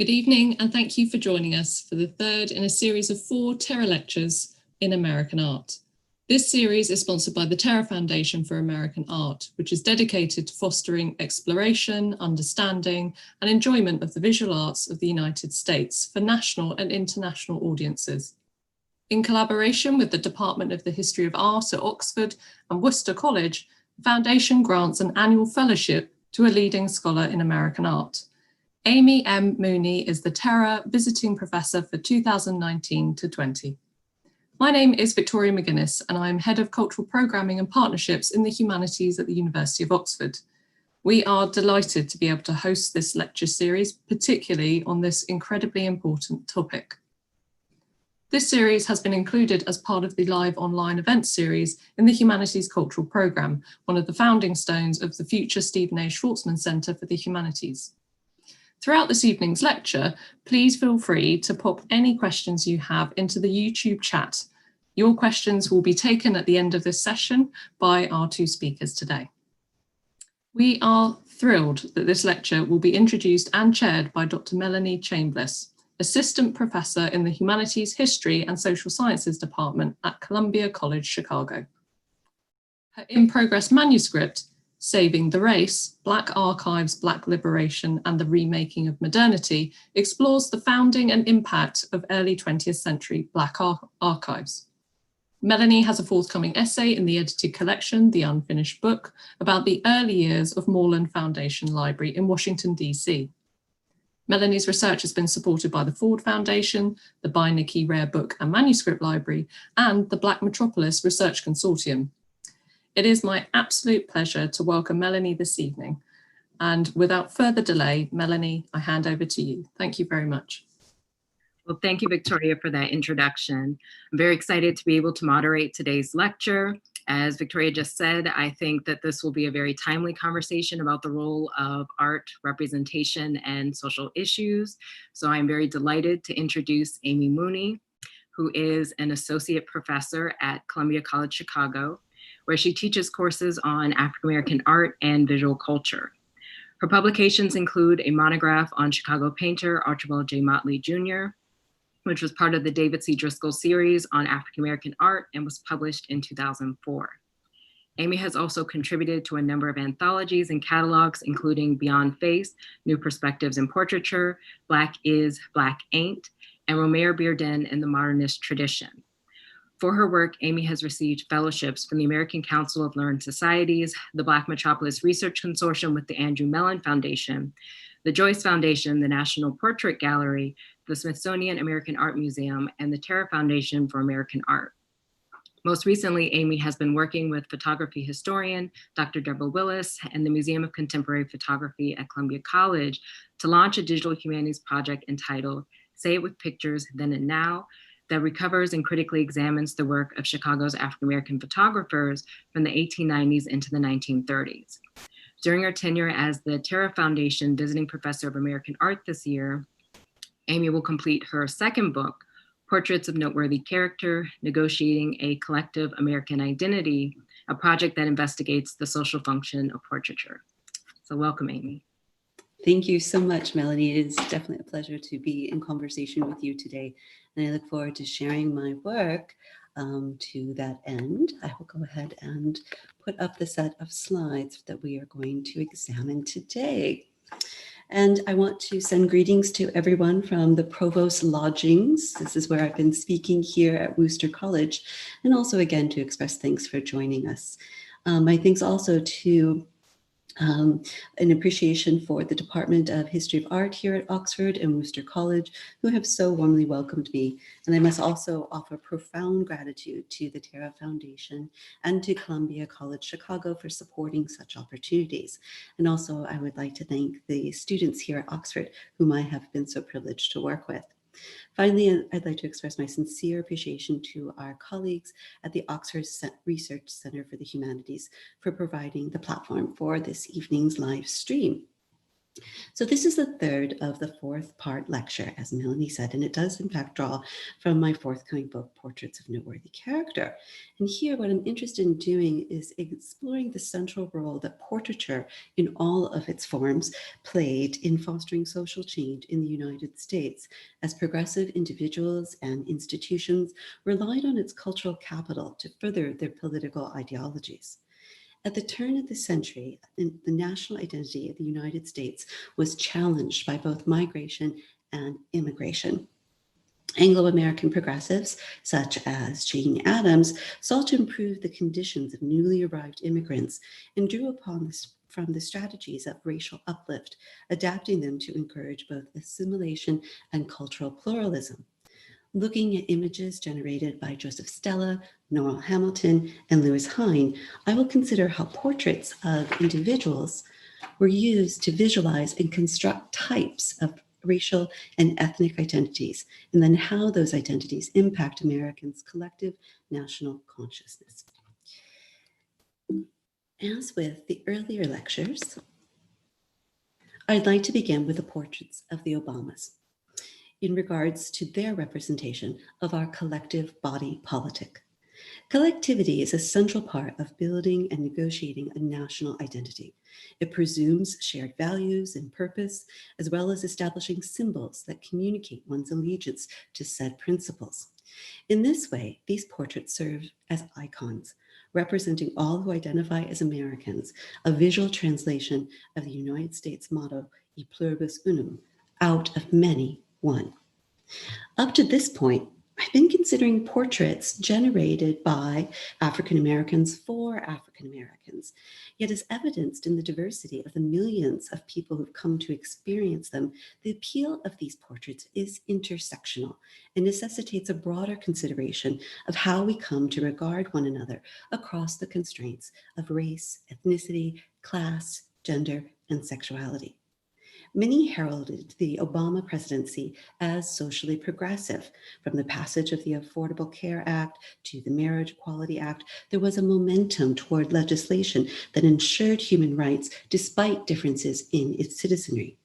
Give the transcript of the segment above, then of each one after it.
Good evening, and thank you for joining us for the third in a series of 4 Terra lectures in American art. This series is sponsored by the Terra Foundation for American Art, which is dedicated to fostering exploration, understanding, and enjoyment of the visual arts of the United States for national and international audiences. In collaboration with the Department of the History of Art at Oxford and Worcester College, the Foundation grants an annual fellowship to a leading scholar in American art. Amy M. Mooney is the Terra Visiting Professor for 2019 to 20. My name is Victoria McGuinness, and I'm Head of Cultural Programming and Partnerships in the Humanities at the University of Oxford. We are delighted to be able to host this lecture series, particularly on this incredibly important topic. This series has been included as part of the live online event series in the Humanities Cultural Programme, one of the founding stones of the future Stephen A. Schwarzman Centre for the Humanities. Throughout this evening's lecture, please feel free to pop any questions you have into the YouTube chat. Your questions will be taken at the end of this session by our 2 speakers today. We are thrilled that this lecture will be introduced and chaired by Dr. Melanie Chambliss, Assistant Professor in the Humanities, History and Social Sciences Department at Columbia College, Chicago. Her in-progress manuscript, Saving the Race, Black Archives, Black Liberation and the Remaking of Modernity, explores the founding and impact of early 20th century Black archives. Melanie has a forthcoming essay in the edited collection, The Unfinished Book, about the early years of Moreland Foundation Library in Washington, D.C. Melanie's research has been supported by the Ford Foundation, the Beinecke Rare Book and Manuscript Library, and the Black Metropolis Research Consortium. It is my absolute pleasure to welcome Melanie this evening. And without further delay, Melanie, I hand over to you. Thank you very much. Well, thank you, Victoria, for that introduction. I'm very excited to be able to moderate today's lecture. As Victoria just said, I think that this will be a very timely conversation about the role of art, representation, and social issues. So I'm very delighted to introduce Amy Mooney, who is an associate professor at Columbia College Chicago, where she teaches courses on African-American art and visual culture. Her publications include a monograph on Chicago painter Archibald J. Motley Jr., which was part of the David C. Driscoll series on African-American art and was published in 2004. Amy has also contributed to a number of anthologies and catalogs, including Beyond Face, New Perspectives in Portraiture, Black Is, Black Ain't, and Romare Bearden and the Modernist Tradition. For her work, Amy has received fellowships from the American Council of Learned Societies, the Black Metropolis Research Consortium with the Andrew Mellon Foundation, the Joyce Foundation, the National Portrait Gallery, the Smithsonian American Art Museum, and the Terra Foundation for American Art. Most recently, Amy has been working with photography historian Dr. Deborah Willis and the Museum of Contemporary Photography at Columbia College to launch a digital humanities project entitled Say It with Pictures, Then and Now, that recovers and critically examines the work of Chicago's African-American photographers from the 1890s into the 1930s. During her tenure as the Terra Foundation Visiting Professor of American Art this year, Amy will complete her second book, Portraits of Noteworthy Character, Negotiating a Collective American Identity, a project that investigates the social function of portraiture. So welcome, Amy. Thank you so much, Melanie. It is definitely a pleasure to be in conversation with you today. And I look forward to sharing my work. To that end, I will go ahead and put up the set of slides that we are going to examine today. And I want to send greetings to everyone from the Provost Lodgings. This is where I've been speaking here at Worcester College, and also again to express thanks for joining us. My thanks also to an appreciation for the Department of History of Art here at Oxford and Worcester College, who have so warmly welcomed me. And I must also offer profound gratitude to the Terra Foundation and to Columbia College Chicago for supporting such opportunities. And also I would like to thank the students here at Oxford, whom I have been so privileged to work with. Finally, I'd like to express my sincere appreciation to our colleagues at the Oxford Research Center for the Humanities for providing the platform for this evening's live stream. So this is the third of the fourth part lecture, as Melanie said, and it does in fact draw from my forthcoming book, Portraits of Noteworthy Character. And here what I'm interested in doing is exploring the central role that portraiture in all of its forms played in fostering social change in the United States, as progressive individuals and institutions relied on its cultural capital to further their political ideologies. At the turn of the century, the national identity of the United States was challenged by both migration and immigration. Anglo-American progressives, such as Jane Addams, sought to improve the conditions of newly arrived immigrants and drew upon this from the strategies of racial uplift, adapting them to encourage both assimilation and cultural pluralism. Looking at images generated by Joseph Stella, Nora Hamilton, and Lewis Hine, I will consider how portraits of individuals were used to visualize and construct types of racial and ethnic identities, and then how those identities impact Americans' collective national consciousness. As with the earlier lectures, I'd like to begin with the portraits of the Obamas in regards to their representation of our collective body politic. Collectivity is a central part of building and negotiating a national identity. It presumes shared values and purpose, as well as establishing symbols that communicate one's allegiance to said principles. In this way, these portraits serve as icons, representing all who identify as Americans, a visual translation of the United States motto, E pluribus unum, out of many, one. Up to this point, I've been considering portraits generated by African Americans for African Americans. Yet, as evidenced in the diversity of the millions of people who've come to experience them, the appeal of these portraits is intersectional and necessitates a broader consideration of how we come to regard one another across the constraints of race, ethnicity, class, gender, and sexuality. Many heralded the Obama presidency as socially progressive. From the passage of the Affordable Care Act to the Marriage Equality Act, there was a momentum toward legislation that ensured human rights despite differences in its citizenry.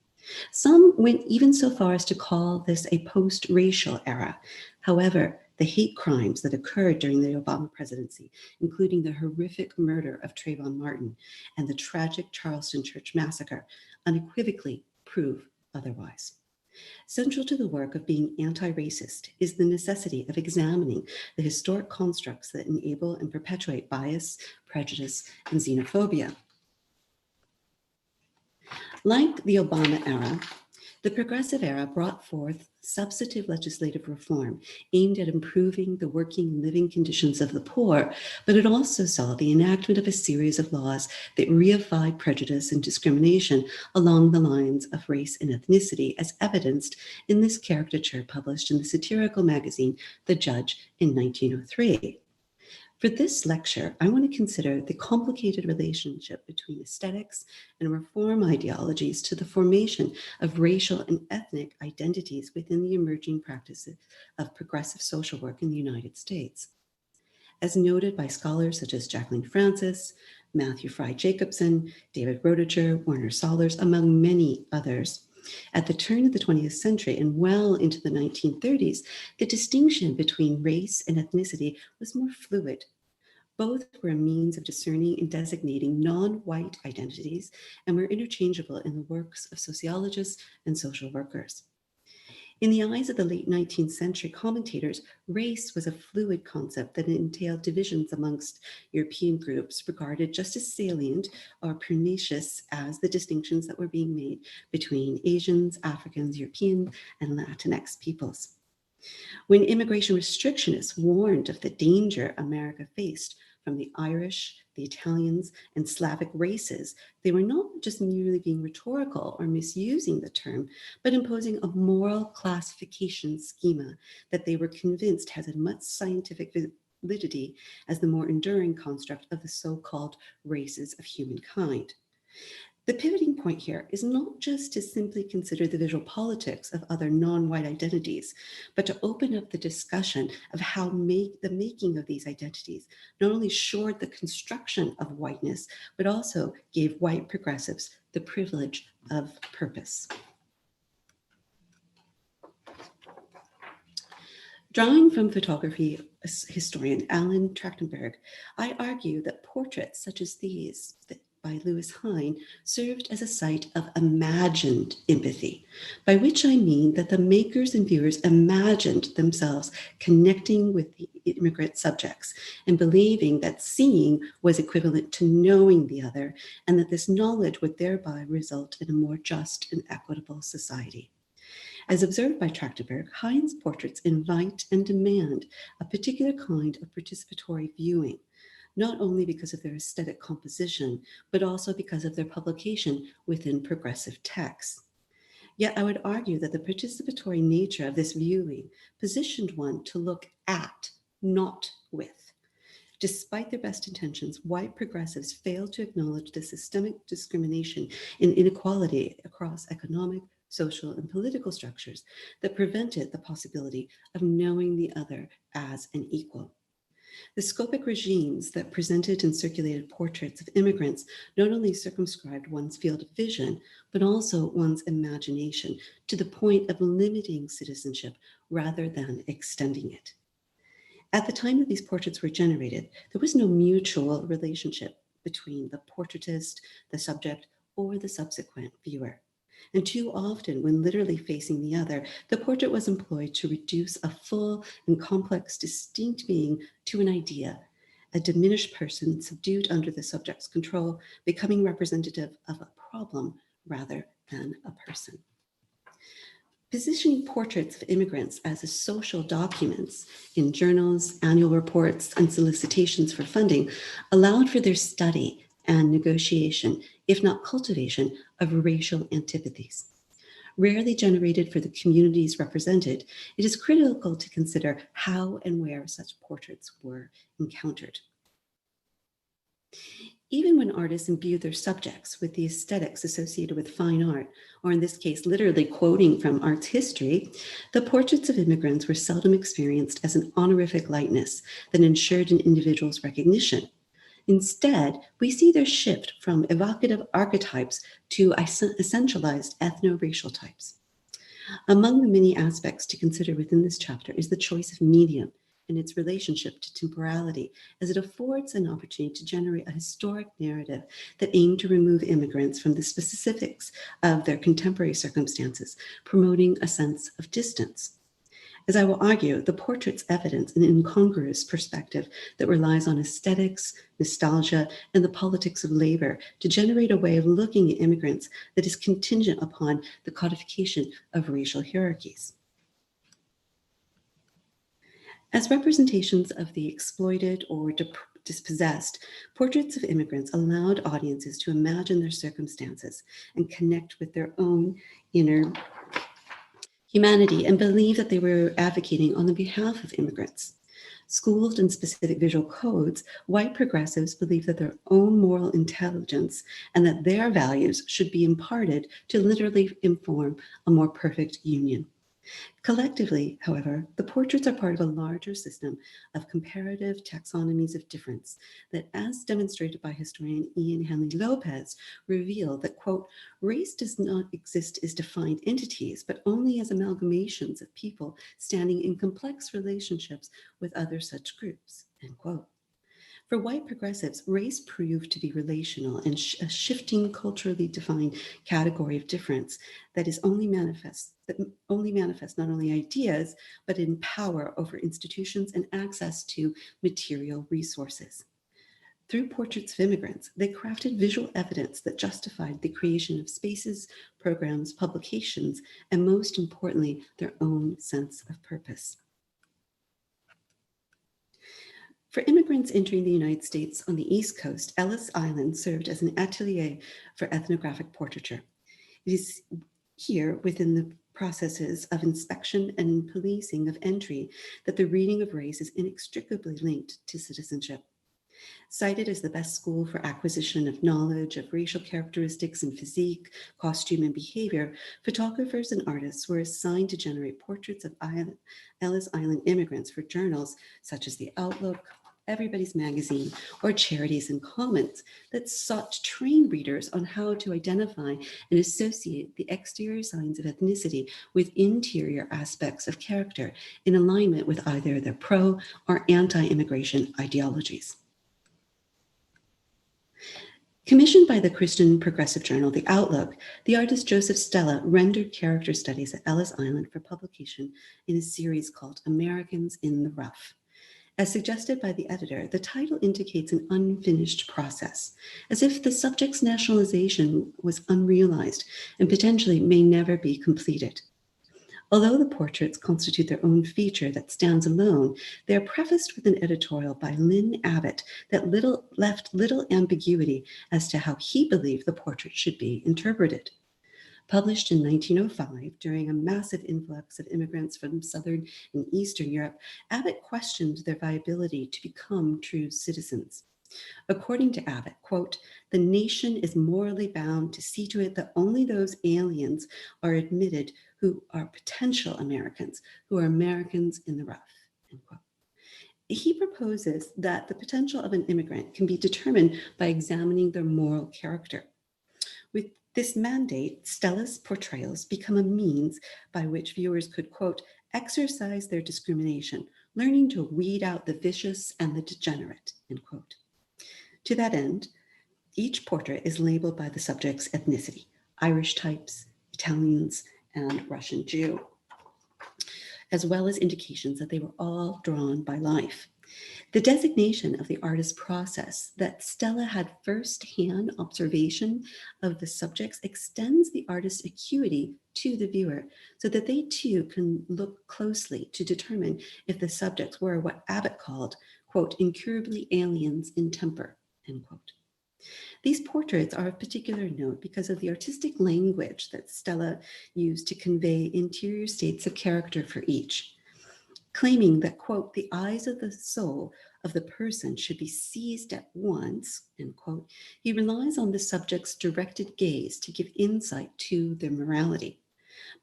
Some went even so far as to call this a post-racial era. However, the hate crimes that occurred during the Obama presidency, including the horrific murder of Trayvon Martin and the tragic Charleston Church massacre, unequivocally prove otherwise. Central to the work of being anti-racist is the necessity of examining the historic constructs that enable and perpetuate bias, prejudice, and xenophobia. Like the Obama era, the progressive era brought forth substantive legislative reform aimed at improving the working and living conditions of the poor, but it also saw the enactment of a series of laws that reified prejudice and discrimination along the lines of race and ethnicity, as evidenced in this caricature published in the satirical magazine The Judge in 1903. For this lecture, I want to consider the complicated relationship between aesthetics and reform ideologies to the formation of racial and ethnic identities within the emerging practices of progressive social work in the United States. As noted by scholars such as Jacqueline Francis, Matthew Fry Jacobson, David Roediger, Werner Sollers, among many others, at the turn of the 20th century and well into the 1930s, the distinction between race and ethnicity was more fluid. Both were a means of discerning and designating non-white identities and were interchangeable in the works of sociologists and social workers. In the eyes of the late 19th century commentators, race was a fluid concept that entailed divisions amongst European groups regarded just as salient or pernicious as the distinctions that were being made between Asians, Africans, European, and Latinx peoples. When immigration restrictionists warned of the danger America faced from the Irish, the Italians, and Slavic races, they were not just merely being rhetorical or misusing the term, but imposing a moral classification schema that they were convinced has as much scientific validity as the more enduring construct of the so-called races of humankind. The pivoting point here is not just to simply consider the visual politics of other non-white identities, but to open up the discussion of how the making of these identities not only shored the construction of whiteness, but also gave white progressives the privilege of purpose. Drawing from photography historian Alan Trachtenberg, I argue that portraits such as these by Lewis Hine served as a site of imagined empathy, by which I mean that the makers and viewers imagined themselves connecting with the immigrant subjects and believing that seeing was equivalent to knowing the other, and that this knowledge would thereby result in a more just and equitable society. As observed by Trachtenberg, Hine's portraits invite and demand a particular kind of participatory viewing, not only because of their aesthetic composition, but also because of their publication within progressive texts. Yet I would argue that the participatory nature of this viewing positioned one to look at, not with. Despite their best intentions, white progressives failed to acknowledge the systemic discrimination and inequality across economic, social, and political structures that prevented the possibility of knowing the other as an equal. The scopic regimes that presented and circulated portraits of immigrants not only circumscribed one's field of vision, but also one's imagination to the point of limiting citizenship rather than extending it. At the time that these portraits were generated, there was no mutual relationship between the portraitist, the subject, or the subsequent viewer. And too often, when literally facing the other, the portrait was employed to reduce a full and complex, distinct being to an idea, a diminished person subdued under the subject's control, becoming representative of a problem rather than a person. Positioning portraits of immigrants as social documents in journals, annual reports, and solicitations for funding allowed for their study and negotiation, if not cultivation, of racial antipathies. Rarely generated for the communities represented, it is critical to consider how and where such portraits were encountered. Even when artists imbue their subjects with the aesthetics associated with fine art, or in this case, literally quoting from art's history, the portraits of immigrants were seldom experienced as an honorific likeness that ensured an individual's recognition. Instead, we see their shift from evocative archetypes to essentialized ethno-racial types. Among the many aspects to consider within this chapter is the choice of medium and its relationship to temporality, as it affords an opportunity to generate a historic narrative that aimed to remove immigrants from the specifics of their contemporary circumstances, promoting a sense of distance. As I will argue, the portraits evidence an incongruous perspective that relies on aesthetics, nostalgia, and the politics of labor to generate a way of looking at immigrants that is contingent upon the codification of racial hierarchies. As representations of the exploited or dispossessed, portraits of immigrants allowed audiences to imagine their circumstances and connect with their own inner humanity and believe that they were advocating on the behalf of immigrants. Schooled in specific visual codes, white progressives believe that their own moral intelligence and that their values should be imparted to literally inform a more perfect union. Collectively, however, the portraits are part of a larger system of comparative taxonomies of difference that, as demonstrated by historian Ian Henley Lopez, reveal that, quote, race does not exist as defined entities, but only as amalgamations of people standing in complex relationships with other such groups, end quote. For white progressives, race proved to be relational and a shifting culturally defined category of difference that only manifests not only ideas, but in power over institutions and access to material resources. Through portraits of immigrants, they crafted visual evidence that justified the creation of spaces, programs, publications, and most importantly, their own sense of purpose. For immigrants entering the United States on the East Coast, Ellis Island served as an atelier for ethnographic portraiture. It is here within the processes of inspection and policing of entry that the reading of race is inextricably linked to citizenship. Cited as the best school for acquisition of knowledge of racial characteristics in physique, costume, and behavior, photographers and artists were assigned to generate portraits of Ellis Island immigrants for journals such as The Outlook, Everybody's Magazine, or Charities and Commons that sought to train readers on how to identify and associate the exterior signs of ethnicity with interior aspects of character in alignment with either their pro or anti-immigration ideologies. Commissioned by the Christian progressive journal, The Outlook, the artist Joseph Stella rendered character studies at Ellis Island for publication in a series called Americans in the Rough. As suggested by the editor, the title indicates an unfinished process, as if the subject's nationalization was unrealized and potentially may never be completed. Although the portraits constitute their own feature that stands alone, they are prefaced with an editorial by Lynn Abbott that left little ambiguity as to how he believed the portrait should be interpreted. Published in 1905, during a massive influx of immigrants from Southern and Eastern Europe, Abbott questioned their viability to become true citizens. According to Abbott, quote, "The nation is morally bound to see to it that only those aliens are admitted who are potential Americans, who are Americans in the rough," end quote. He proposes that the potential of an immigrant can be determined by examining their moral character. With this mandate, Stella's portrayals become a means by which viewers could, quote, "exercise their discrimination, learning to weed out the vicious and the degenerate," end quote. To that end, each portrait is labeled by the subject's ethnicity: Irish types, Italians, and Russian Jew, as well as indications that they were all drawn by life. The designation of the artist's process that Stella had first-hand observation of the subjects extends the artist's acuity to the viewer so that they too can look closely to determine if the subjects were what Abbott called, quote, "incurably aliens in temper," end quote. These portraits are of particular note because of the artistic language that Stella used to convey interior states of character for each. Claiming that, quote, "the eyes of the soul of the person should be seized at once," end quote, he relies on the subject's directed gaze to give insight to their morality.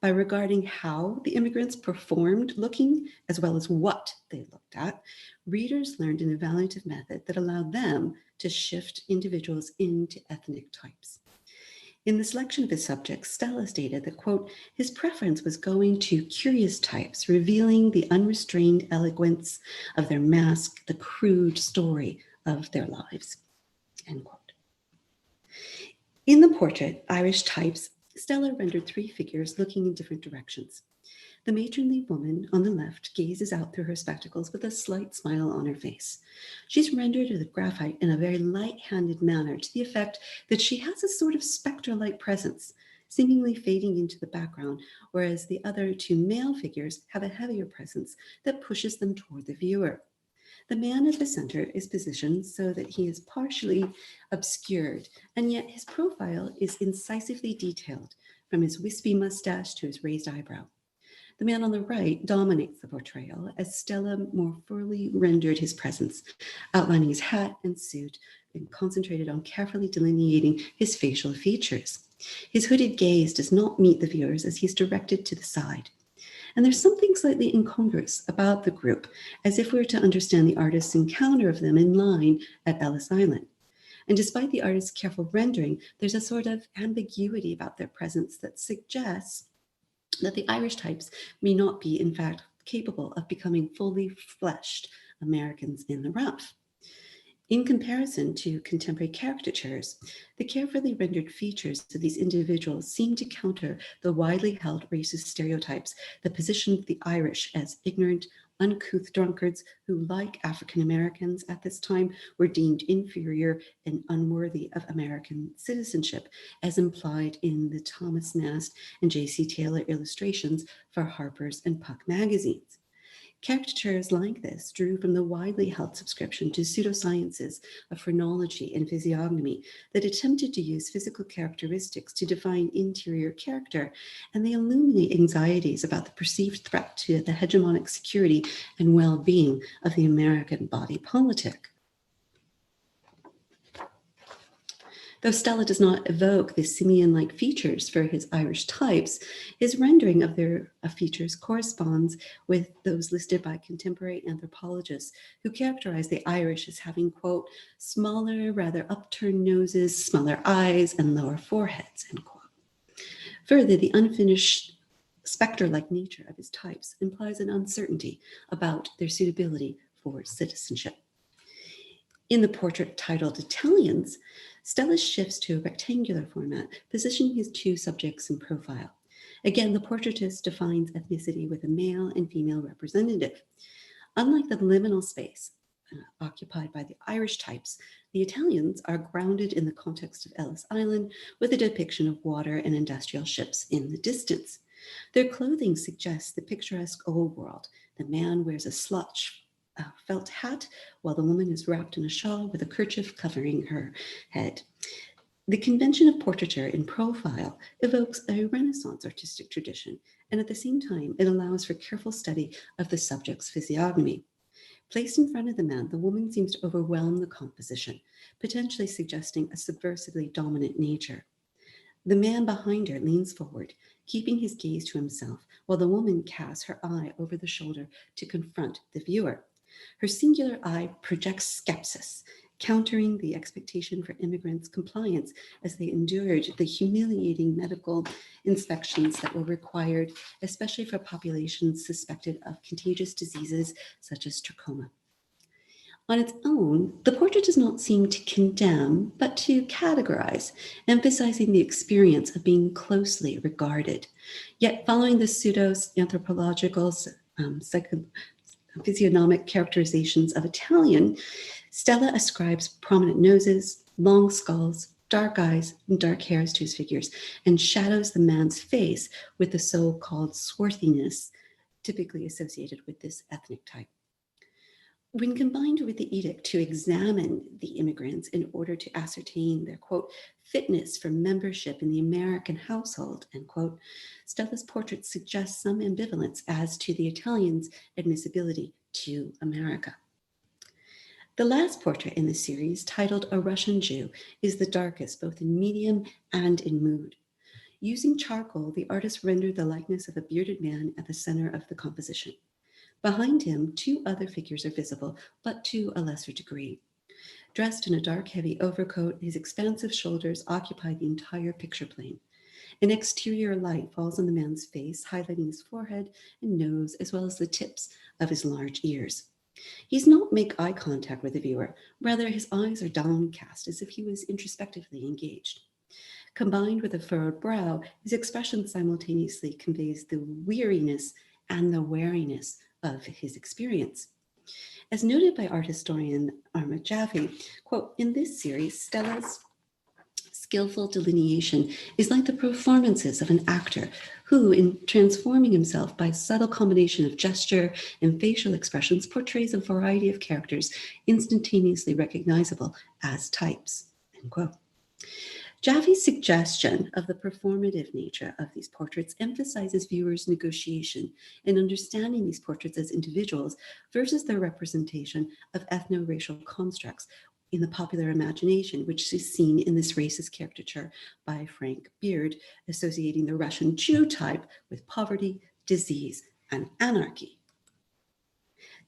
By regarding how the immigrants performed looking, as well as what they looked at, readers learned an evaluative method that allowed them to shift individuals into ethnic types. In the selection of his subjects, Stella stated that, quote, "his preference was going to curious types, revealing the unrestrained eloquence of their mask, the crude story of their lives," end quote. In the portrait, Irish Types, Stella rendered three figures looking in different directions. The matronly woman on the left gazes out through her spectacles with a slight smile on her face. She's rendered with graphite in a very light-handed manner to the effect that she has a sort of spectre-like presence, seemingly fading into the background, whereas the other two male figures have a heavier presence that pushes them toward the viewer. The man at the center is positioned so that he is partially obscured, and yet his profile is incisively detailed, from his wispy mustache to his raised eyebrow. The man on the right dominates the portrayal as Stella more fully rendered his presence, outlining his hat and suit and concentrated on carefully delineating his facial features. His hooded gaze does not meet the viewers as he's directed to the side. And there's something slightly incongruous about the group, as if we were to understand the artist's encounter of them in line at Ellis Island. And despite the artist's careful rendering, there's a sort of ambiguity about their presence that suggests that the Irish types may not be, in fact, capable of becoming fully fleshed Americans in the rough. In comparison to contemporary caricatures, the carefully rendered features of these individuals seem to counter the widely held racist stereotypes that positioned the Irish as ignorant, uncouth drunkards who, like African Americans at this time, were deemed inferior and unworthy of American citizenship, as implied in the Thomas Nast and J.C. Taylor illustrations for Harper's and Puck magazines. Caricatures like this drew from the widely held subscription to pseudosciences of phrenology and physiognomy that attempted to use physical characteristics to define interior character, and they illuminate anxieties about the perceived threat to the hegemonic security and well-being of the American body politic. Though Stella does not evoke the simian-like features for his Irish types, his rendering of their features corresponds with those listed by contemporary anthropologists who characterize the Irish as having, quote, smaller, rather upturned noses, smaller eyes, and lower foreheads, end quote. Further, the unfinished spectre-like nature of his types implies an uncertainty about their suitability for citizenship. In the portrait titled Italians, Stella shifts to a rectangular format, positioning his two subjects in profile. Again, the portraitist defines ethnicity with a male and female representative. Unlike the liminal space occupied by the Irish types, the Italians are grounded in the context of Ellis Island with a depiction of water and industrial ships in the distance. Their clothing suggests the picturesque old world. The man wears a slouch felt hat, while the woman is wrapped in a shawl with a kerchief covering her head. The convention of portraiture in profile evokes a Renaissance artistic tradition, and at the same time, it allows for careful study of the subject's physiognomy. Placed in front of the man, the woman seems to overwhelm the composition, potentially suggesting a subversively dominant nature. The man behind her leans forward, keeping his gaze to himself, while the woman casts her eye over the shoulder to confront the viewer. Her singular eye projects skepsis, countering the expectation for immigrants' compliance as they endured the humiliating medical inspections that were required, especially for populations suspected of contagious diseases such as trachoma. On its own, the portrait does not seem to condemn, but to categorize, emphasizing the experience of being closely regarded. Yet, following the pseudo-anthropological physiognomic characterizations of Italian, Stella ascribes prominent noses, long skulls, dark eyes, and dark hairs to his figures, and shadows the man's face with the so-called swarthiness typically associated with this ethnic type. When combined with the edict to examine the immigrants in order to ascertain their, quote, fitness for membership in the American household, end quote, Stella's portrait suggests some ambivalence as to the Italians' admissibility to America. The last portrait in the series, titled A Russian Jew, is the darkest, both in medium and in mood. Using charcoal, the artist rendered the likeness of a bearded man at the center of the composition. Behind him, two other figures are visible, but to a lesser degree. Dressed in a dark, heavy overcoat, his expansive shoulders occupy the entire picture plane. An exterior light falls on the man's face, highlighting his forehead and nose, as well as the tips of his large ears. He does not make eye contact with the viewer. Rather, his eyes are downcast, as if he was introspectively engaged. Combined with a furrowed brow, his expression simultaneously conveys the weariness and the wariness of his experience. As noted by art historian Arma Jaffe, quote, in this series, Stella's skillful delineation is like the performances of an actor who, in transforming himself by subtle combination of gesture and facial expressions, portrays a variety of characters instantaneously recognizable as types, end quote. Jaffe's suggestion of the performative nature of these portraits emphasizes viewers' negotiation and understanding these portraits as individuals versus their representation of ethno-racial constructs in the popular imagination, which is seen in this racist caricature by Frank Beard, associating the Russian Jew type with poverty, disease, and anarchy.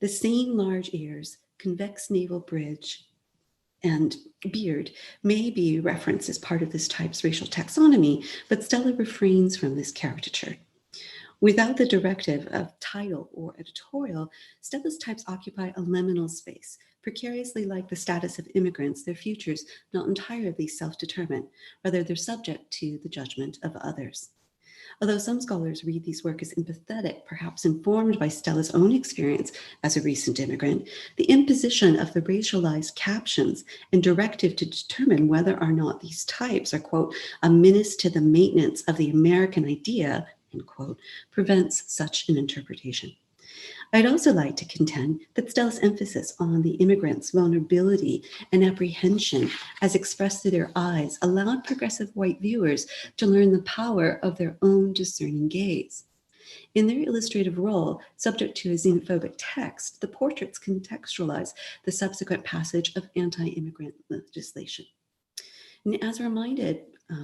The same large ears, convex navel bridge, and beard may be referenced as part of this type's racial taxonomy, but Stella refrains from this caricature. Without the directive of title or editorial, Stella's types occupy a liminal space, precariously like the status of immigrants, their futures not entirely self-determined, rather they're subject to the judgment of others. Although some scholars read these works as empathetic, perhaps informed by Stella's own experience as a recent immigrant, the imposition of the racialized captions and directive to determine whether or not these types are, quote, a menace to the maintenance of the American idea, end quote, prevents such an interpretation. I'd also like to contend that Stella's emphasis on the immigrants' vulnerability and apprehension as expressed through their eyes allowed progressive white viewers to learn the power of their own discerning gaze. In their illustrative role, subject to a xenophobic text, the portraits contextualize the subsequent passage of anti-immigrant legislation. And as reminded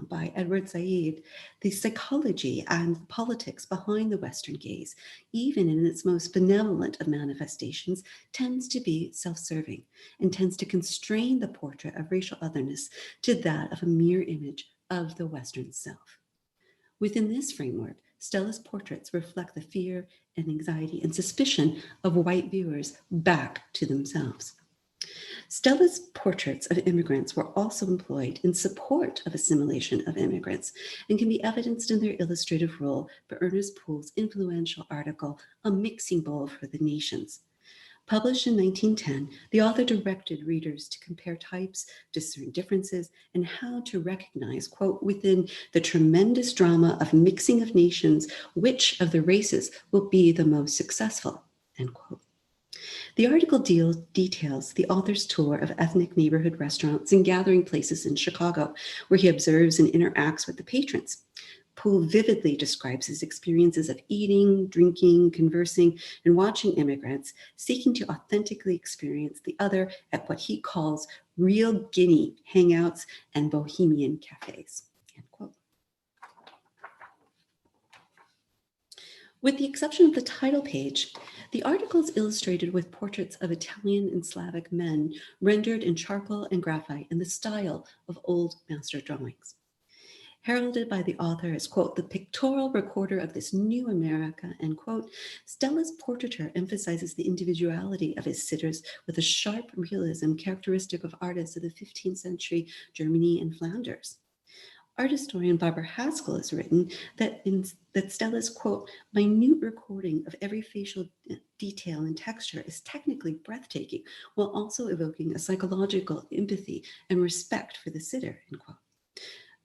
by Edward Said, the psychology and politics behind the Western gaze, even in its most benevolent of manifestations, tends to be self-serving and tends to constrain the portrait of racial otherness to that of a mere image of the Western self. Within this framework, Stella's portraits reflect the fear and anxiety and suspicion of white viewers back to themselves. Stella's portraits of immigrants were also employed in support of assimilation of immigrants and can be evidenced in their illustrative role for Ernest Poole's influential article, A Mixing Bowl for the Nations. Published in 1910, the author directed readers to compare types, discern differences, and how to recognize, quote, within the tremendous drama of mixing of nations, which of the races will be the most successful, end quote. The article details the author's tour of ethnic neighborhood restaurants and gathering places in Chicago, where he observes and interacts with the patrons. Poole vividly describes his experiences of eating, drinking, conversing, and watching immigrants, seeking to authentically experience the other at what he calls real Guinea hangouts and bohemian cafes, end quote. With the exception of the title page, the article is illustrated with portraits of Italian and Slavic men rendered in charcoal and graphite in the style of old master drawings. Heralded by the author as, quote, the pictorial recorder of this new America, end quote, Stella's portraiture emphasizes the individuality of his sitters with a sharp realism characteristic of artists of the 15th century Germany and Flanders. Art historian Barbara Haskell has written that Stella's, quote, minute recording of every facial detail and texture is technically breathtaking, while also evoking a psychological empathy and respect for the sitter, end quote.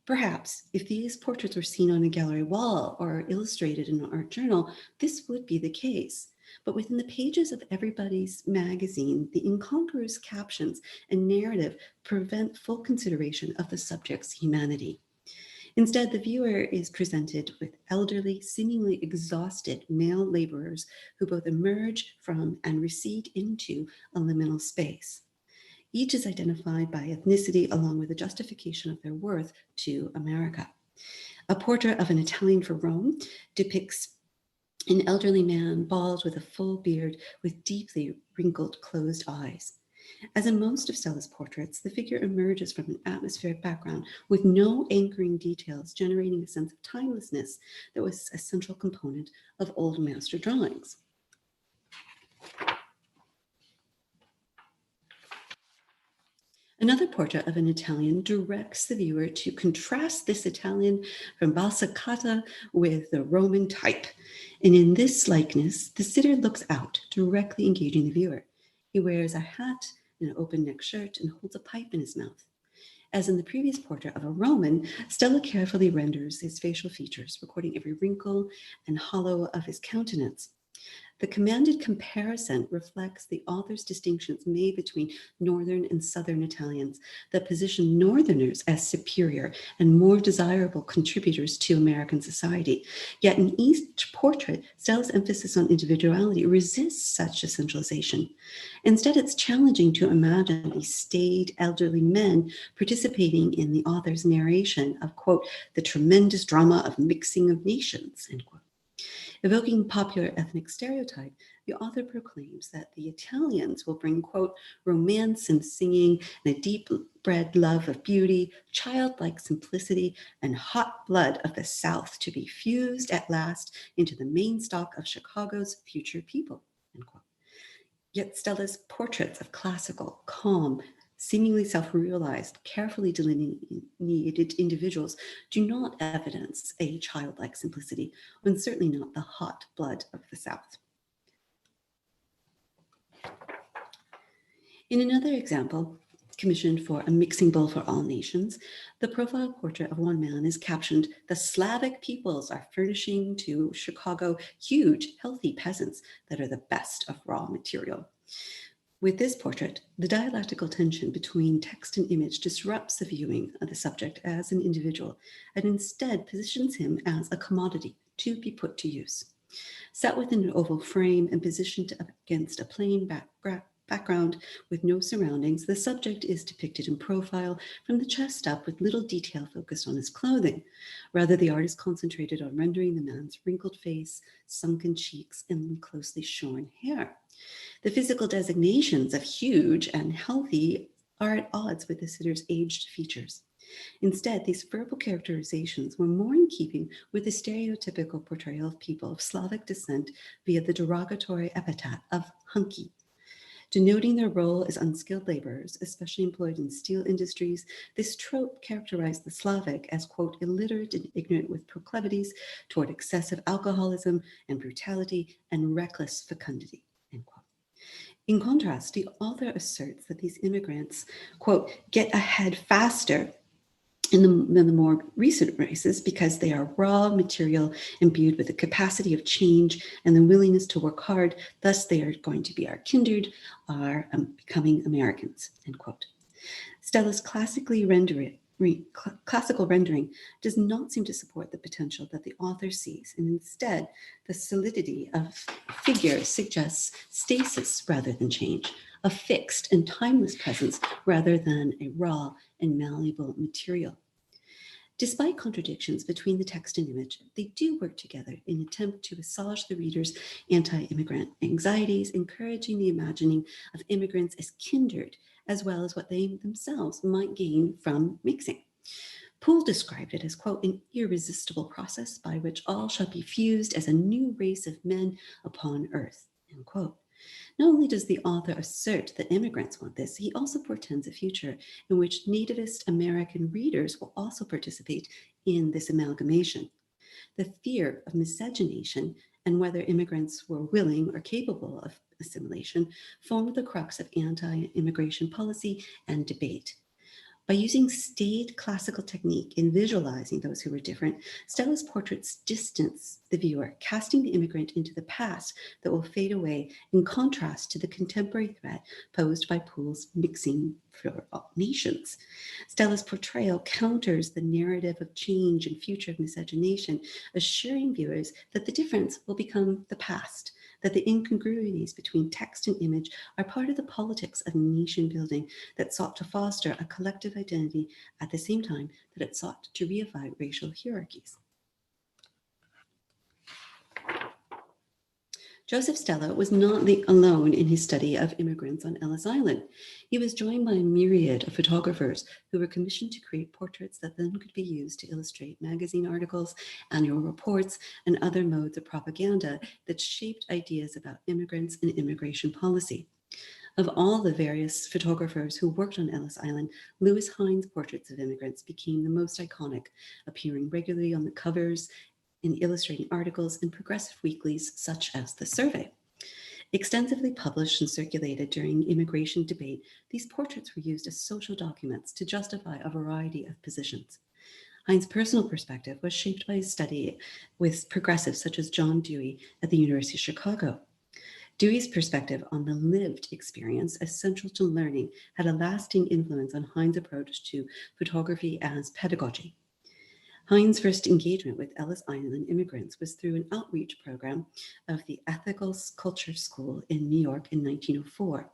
Perhaps if these portraits were seen on a gallery wall or illustrated in an art journal, this would be the case. But within the pages of Everybody's magazine, the incongruous captions and narrative prevent full consideration of the subject's humanity. Instead, the viewer is presented with elderly, seemingly exhausted male laborers who both emerge from and recede into a liminal space. Each is identified by ethnicity along with a justification of their worth to America. A portrait of an Italian for Rome depicts an elderly man bald with a full beard with deeply wrinkled closed eyes. As in most of Stella's portraits, the figure emerges from an atmospheric background with no anchoring details, generating a sense of timelessness that was a central component of old master drawings. Another portrait of an Italian directs the viewer to contrast this Italian from Belsicata with the Roman type. And in this likeness, the sitter looks out, directly engaging the viewer. He wears a hat and an open neck shirt and holds a pipe in his mouth. As in the previous portrait of a Roman, Stella carefully renders his facial features, recording every wrinkle and hollow of his countenance. The commanded comparison reflects the author's distinctions made between Northern and Southern Italians that position Northerners as superior and more desirable contributors to American society. Yet in each portrait, Stella's emphasis on individuality resists such a centralization. Instead, it's challenging to imagine these staid elderly men participating in the author's narration of, quote, the tremendous drama of mixing of nations, end quote. Evoking popular ethnic stereotype, the author proclaims that the Italians will bring, quote, romance and singing and a deep-bred love of beauty, childlike simplicity, and hot blood of the South to be fused at last into the main stock of Chicago's future people, end quote. Yet Stella's portraits of classical, calm, seemingly self-realized, carefully delineated individuals do not evidence a childlike simplicity, and certainly not the hot blood of the South. In another example, commissioned for A Mixing Bowl for All Nations, the profile portrait of one man is captioned, "The Slavic peoples are furnishing to Chicago huge, healthy peasants that are the best of raw material." With this portrait, the dialectical tension between text and image disrupts the viewing of the subject as an individual and instead positions him as a commodity to be put to use. Set within an oval frame and positioned against a plain background with no surroundings, the subject is depicted in profile from the chest up with little detail focused on his clothing. Rather, the artist concentrated on rendering the man's wrinkled face, sunken cheeks, and closely shorn hair. The physical designations of huge and healthy are at odds with the sitter's aged features. Instead, these verbal characterizations were more in keeping with the stereotypical portrayal of people of Slavic descent via the derogatory epithet of hunky, denoting their role as unskilled laborers, especially employed in steel industries. This trope characterized the Slavic as, quote, illiterate and ignorant with proclivities toward excessive alcoholism and brutality and reckless fecundity, end quote. In contrast, the author asserts that these immigrants, quote, get ahead faster than the more recent races because they are raw material imbued with the capacity of change and the willingness to work hard. Thus, they are going to be our kindred, are becoming Americans, end quote. Stella's classical rendering does not seem to support the potential that the author sees, and instead, the solidity of figure suggests stasis rather than change, a fixed and timeless presence rather than a raw and malleable material. Despite contradictions between the text and image, they do work together in an attempt to assuage the reader's anti-immigrant anxieties, encouraging the imagining of immigrants as kindred, as well as what they themselves might gain from mixing. Poole described it as, quote, an irresistible process by which all shall be fused as a new race of men upon earth, end quote. Not only does the author assert that immigrants want this, he also portends a future in which nativist American readers will also participate in this amalgamation. The fear of miscegenation and whether immigrants were willing or capable of assimilation formed the crux of anti-immigration policy and debate. By using staid classical technique in visualizing those who were different, Stella's portraits distance the viewer, casting the immigrant into the past that will fade away in contrast to the contemporary threat posed by Poole's mixing for all nations. Stella's portrayal counters the narrative of change and future of miscegenation, assuring viewers that the difference will become the past, that the incongruities between text and image are part of the politics of nation building that sought to foster a collective identity at the same time that it sought to reify racial hierarchies. Joseph Stella was not alone in his study of immigrants on Ellis Island. He was joined by a myriad of photographers who were commissioned to create portraits that then could be used to illustrate magazine articles, annual reports, and other modes of propaganda that shaped ideas about immigrants and immigration policy. Of all the various photographers who worked on Ellis Island, Lewis Hine's portraits of immigrants became the most iconic, appearing regularly on the covers in illustrating articles in progressive weeklies such as The Survey. Extensively published and circulated during immigration debate, these portraits were used as social documents to justify a variety of positions. Hine's personal perspective was shaped by his study with progressives such as John Dewey at the University of Chicago. Dewey's perspective on the lived experience as central to learning had a lasting influence on Hine's approach to photography as pedagogy. Hine's first engagement with Ellis Island immigrants was through an outreach program of the Ethical Culture School in New York in 1904.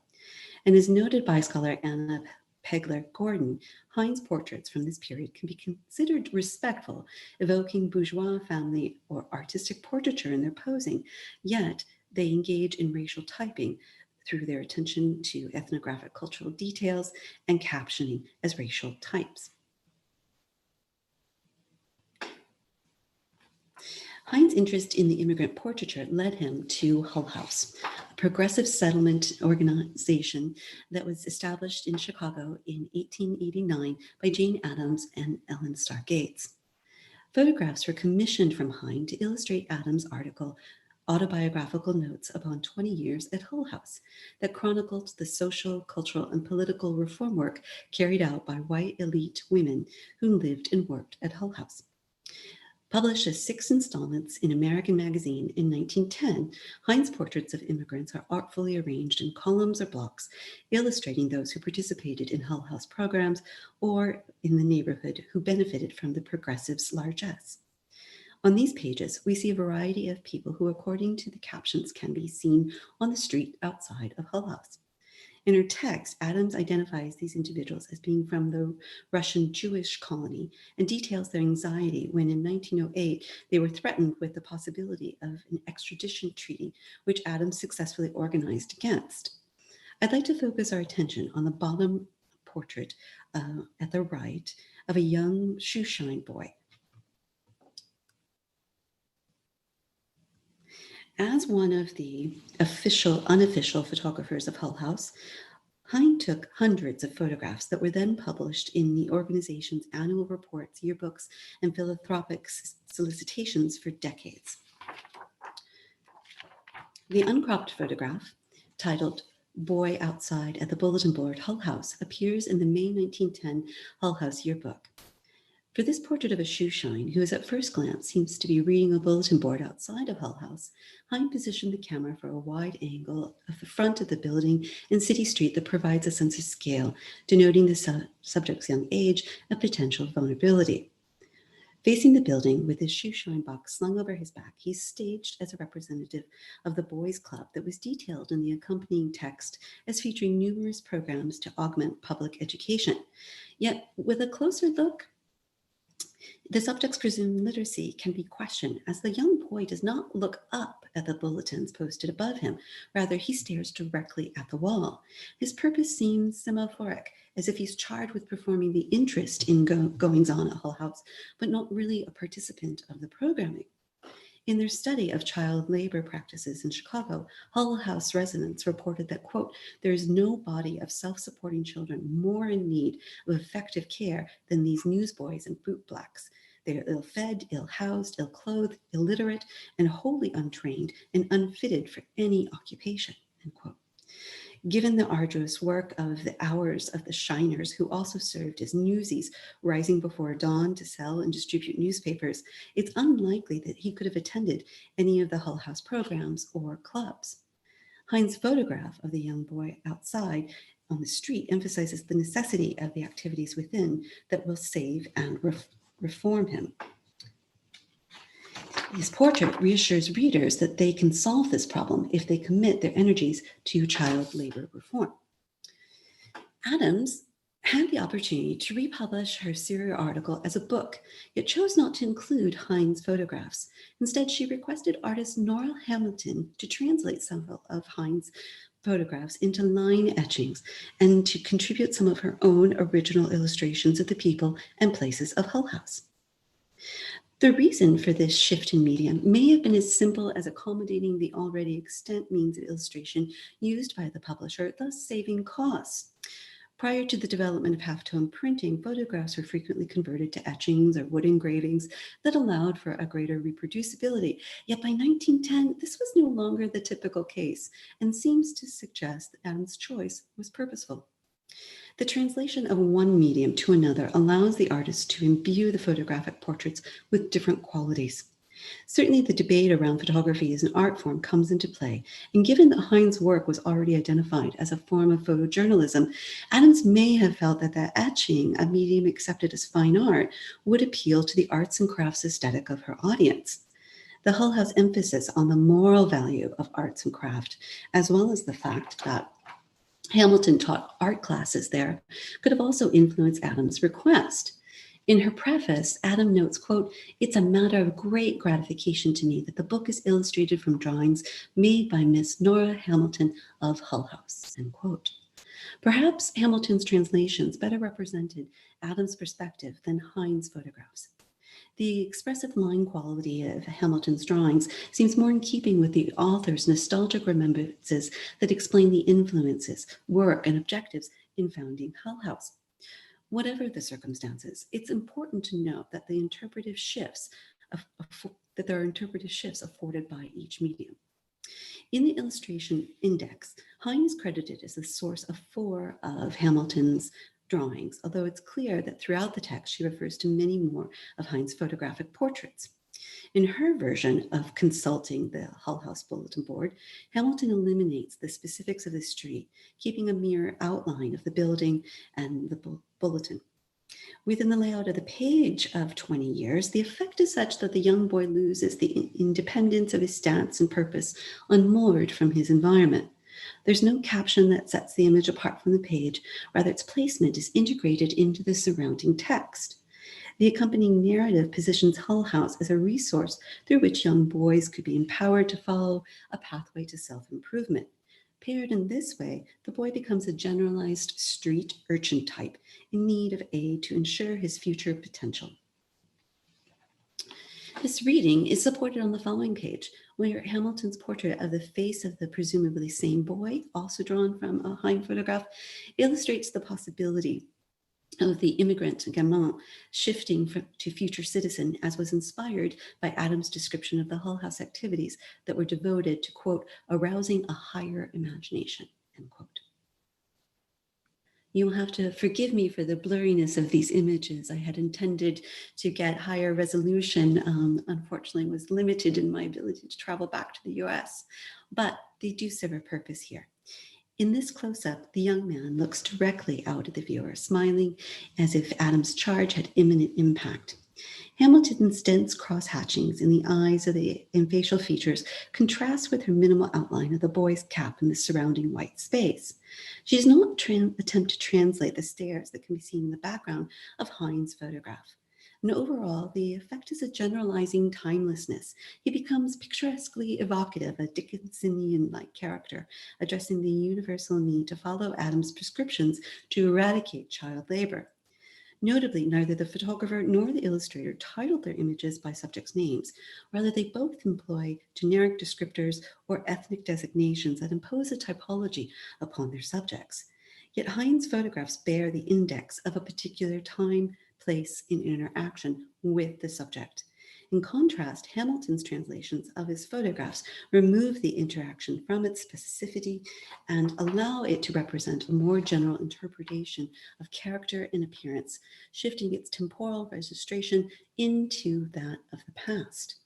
And as noted by scholar Anna Pegler-Gordon, Hine's portraits from this period can be considered respectful, evoking bourgeois family or artistic portraiture in their posing, yet they engage in racial typing through their attention to ethnographic cultural details and captioning as racial types. Hine's interest in the immigrant portraiture led him to Hull House, a progressive settlement organization that was established in Chicago in 1889 by Jane Addams and Ellen Starr Gates. Photographs were commissioned from Hine to illustrate Addams' article, Autobiographical Notes Upon 20 Years at Hull House, that chronicled the social, cultural, and political reform work carried out by white elite women who lived and worked at Hull House. Published as 6 installments in American Magazine in 1910, Hine's portraits of immigrants are artfully arranged in columns or blocks, illustrating those who participated in Hull House programs or in the neighborhood who benefited from the progressives' largesse. On these pages, we see a variety of people who, according to the captions, can be seen on the street outside of Hull House. In her text, Adams identifies these individuals as being from the Russian Jewish colony and details their anxiety when in 1908 they were threatened with the possibility of an extradition treaty, which Adams successfully organized against. I'd like to focus our attention on the bottom portrait at the right of a young shoeshine boy. As one of the unofficial photographers of Hull House, Hine took hundreds of photographs that were then published in the organization's annual reports, yearbooks, and philanthropic solicitations for decades. The uncropped photograph, titled Boy Outside at the Bulletin Board, Hull House, appears in the May 1910 Hull House yearbook. For this portrait of a shoeshine, who at first glance seems to be reading a bulletin board outside of Hull House, Hine positioned the camera for a wide angle of the front of the building in City Street that provides a sense of scale, denoting the subject's young age and potential vulnerability. Facing the building with his shoeshine box slung over his back, he's staged as a representative of the Boys Club that was detailed in the accompanying text as featuring numerous programs to augment public education. Yet, with a closer look, the subject's presumed literacy can be questioned, as the young boy does not look up at the bulletins posted above him. Rather, he stares directly at the wall. His purpose seems semaphoric, as if he's charged with performing the interest in goings-on at Hull House, but not really a participant of the programming. In their study of child labor practices in Chicago, Hull House residents reported that, quote, there is no body of self-supporting children more in need of effective care than these newsboys and bootblacks. They are ill-fed, ill-housed, ill-clothed, illiterate, and wholly untrained and unfitted for any occupation, end quote. Given the arduous work of the hours of the shiners who also served as newsies, rising before dawn to sell and distribute newspapers, it's unlikely that he could have attended any of the Hull House programs or clubs. Hine's photograph of the young boy outside on the street emphasizes the necessity of the activities within that will save and reform him. His portrait reassures readers that they can solve this problem if they commit their energies to child labor reform. Adams had the opportunity to republish her serial article as a book, yet chose not to include Hine's photographs. Instead, she requested artist Nora Hamilton to translate several of Hine's photographs into line etchings and to contribute some of her own original illustrations of the people and places of Hull House. The reason for this shift in medium may have been as simple as accommodating the already extant means of illustration used by the publisher, thus saving costs. Prior to the development of halftone printing, photographs were frequently converted to etchings or wood engravings that allowed for a greater reproducibility. Yet by 1910, this was no longer the typical case and seems to suggest that Adams' choice was purposeful. The translation of one medium to another allows the artist to imbue the photographic portraits with different qualities. Certainly the debate around photography as an art form comes into play, and given that Hine's work was already identified as a form of photojournalism, Adams may have felt that etching, a medium accepted as fine art, would appeal to the arts and crafts aesthetic of her audience. The Hull House emphasis on the moral value of arts and craft, as well as the fact that Hamilton taught art classes there, could have also influenced Adams' request. In her preface, Adam notes, quote, it's a matter of great gratification to me that the book is illustrated from drawings made by Miss Nora Hamilton of Hull House, end quote. Perhaps Hamilton's translations better represented Adams' perspective than Hine's photographs. The expressive line quality of Hamilton's drawings seems more in keeping with the author's nostalgic remembrances that explain the influences, work, and objectives in founding Hull House. Whatever the circumstances, it's important to note that there are interpretive shifts afforded by each medium. In the illustration index, Hine is credited as the source of 4 of Hamilton's drawings, although it's clear that throughout the text she refers to many more of Hine's photographic portraits. In her version of consulting the Hull House bulletin board, Hamilton eliminates the specifics of the street, keeping a mere outline of the building and the bulletin. Within the layout of the page of 20 years, the effect is such that the young boy loses the independence of his stance and purpose, unmoored from his environment. There's no caption that sets the image apart from the page, rather its placement is integrated into the surrounding text. The accompanying narrative positions Hull House as a resource through which young boys could be empowered to follow a pathway to self-improvement. Paired in this way, the boy becomes a generalized street urchin type in need of aid to ensure his future potential. This reading is supported on the following page, where Hamilton's portrait of the face of the presumably same boy, also drawn from a Hine photograph, illustrates the possibility of the immigrant gamin shifting to future citizen, as was inspired by Adams' description of the Hull House activities that were devoted to, quote, arousing a higher imagination, end quote. You will have to forgive me for the blurriness of these images. I had intended to get higher resolution, unfortunately was limited in my ability to travel back to the US, but they do serve a purpose here. In this close-up, the young man looks directly out at the viewer, smiling as if Adams' charge had imminent impact. Hamilton's dense cross-hatchings in the eyes and facial features contrast with her minimal outline of the boy's cap in the surrounding white space. She does not attempt to translate the stares that can be seen in the background of Hine's photograph. And overall, the effect is a generalizing timelessness. He becomes picturesquely evocative, a Dickensian-like character, addressing the universal need to follow Adams' prescriptions to eradicate child labor. Notably, neither the photographer nor the illustrator titled their images by subjects' names. Rather, they both employ generic descriptors or ethnic designations that impose a typology upon their subjects. Yet Hine's photographs bear the index of a particular time, place, and interaction with the subject. In contrast, Hamilton's translations of his photographs remove the interaction from its specificity and allow it to represent a more general interpretation of character and appearance, shifting its temporal registration into that of the past.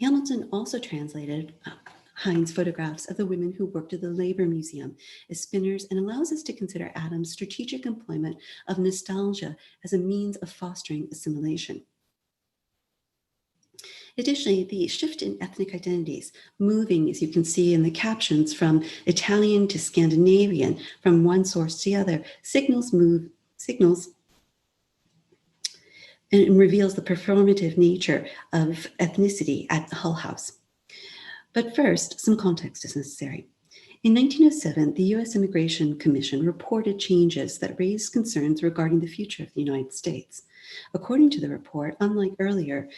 Hamilton also translated Hine's photographs of the women who worked at the Labor Museum as spinners and allows us to consider Adams' strategic employment of nostalgia as a means of fostering assimilation. Additionally, the shift in ethnic identities, moving, as you can see in the captions, from Italian to Scandinavian, from one source to the other, signals and reveals the performative nature of ethnicity at the Hull House. But first, some context is necessary. In 1907, the U.S. Immigration Commission reported changes that raised concerns regarding the future of the United States. According to the report, unlike earlier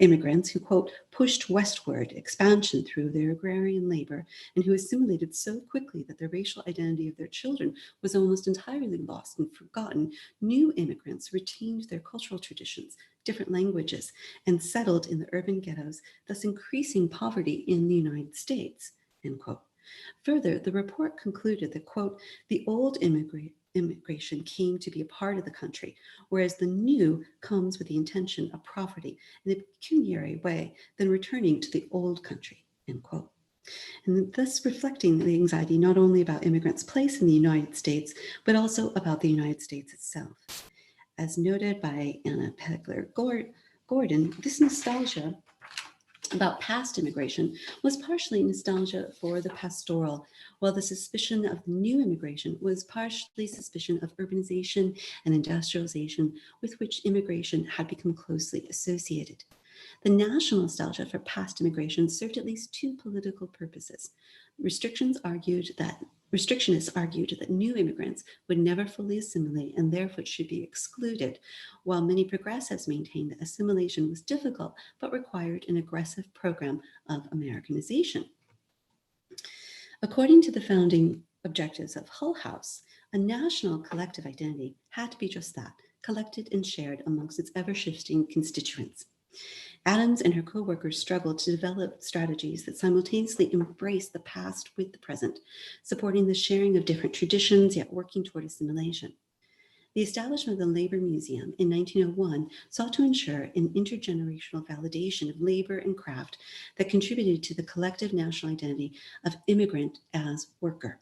immigrants who, quote, pushed westward expansion through their agrarian labor and who assimilated so quickly that the racial identity of their children was almost entirely lost and forgotten, new immigrants retained their cultural traditions, different languages, and settled in the urban ghettos, thus increasing poverty in the United States, end quote. Further, the report concluded that, quote, the old immigration came to be a part of the country, whereas the new comes with the intention of profiting in a pecuniary way, then returning to the old country, end quote. And thus reflecting the anxiety not only about immigrants' place in the United States, but also about the United States itself. As noted by Anna Pegler-Gordon, this nostalgia about past immigration was partially nostalgia for the pastoral, while the suspicion of new immigration was partially suspicion of urbanization and industrialization with which immigration had become closely associated. The national nostalgia for past immigration served at least two political purposes. Restrictionists argued that new immigrants would never fully assimilate and therefore should be excluded, while many progressives maintained that assimilation was difficult but required an aggressive program of Americanization. According to the founding objectives of Hull House, a national collective identity had to be just that, collected and shared amongst its ever-shifting constituents. Adams and her co-workers struggled to develop strategies that simultaneously embrace the past with the present, supporting the sharing of different traditions, yet working toward assimilation. The establishment of the Labor Museum in 1901 sought to ensure an intergenerational validation of labor and craft that contributed to the collective national identity of immigrant as worker.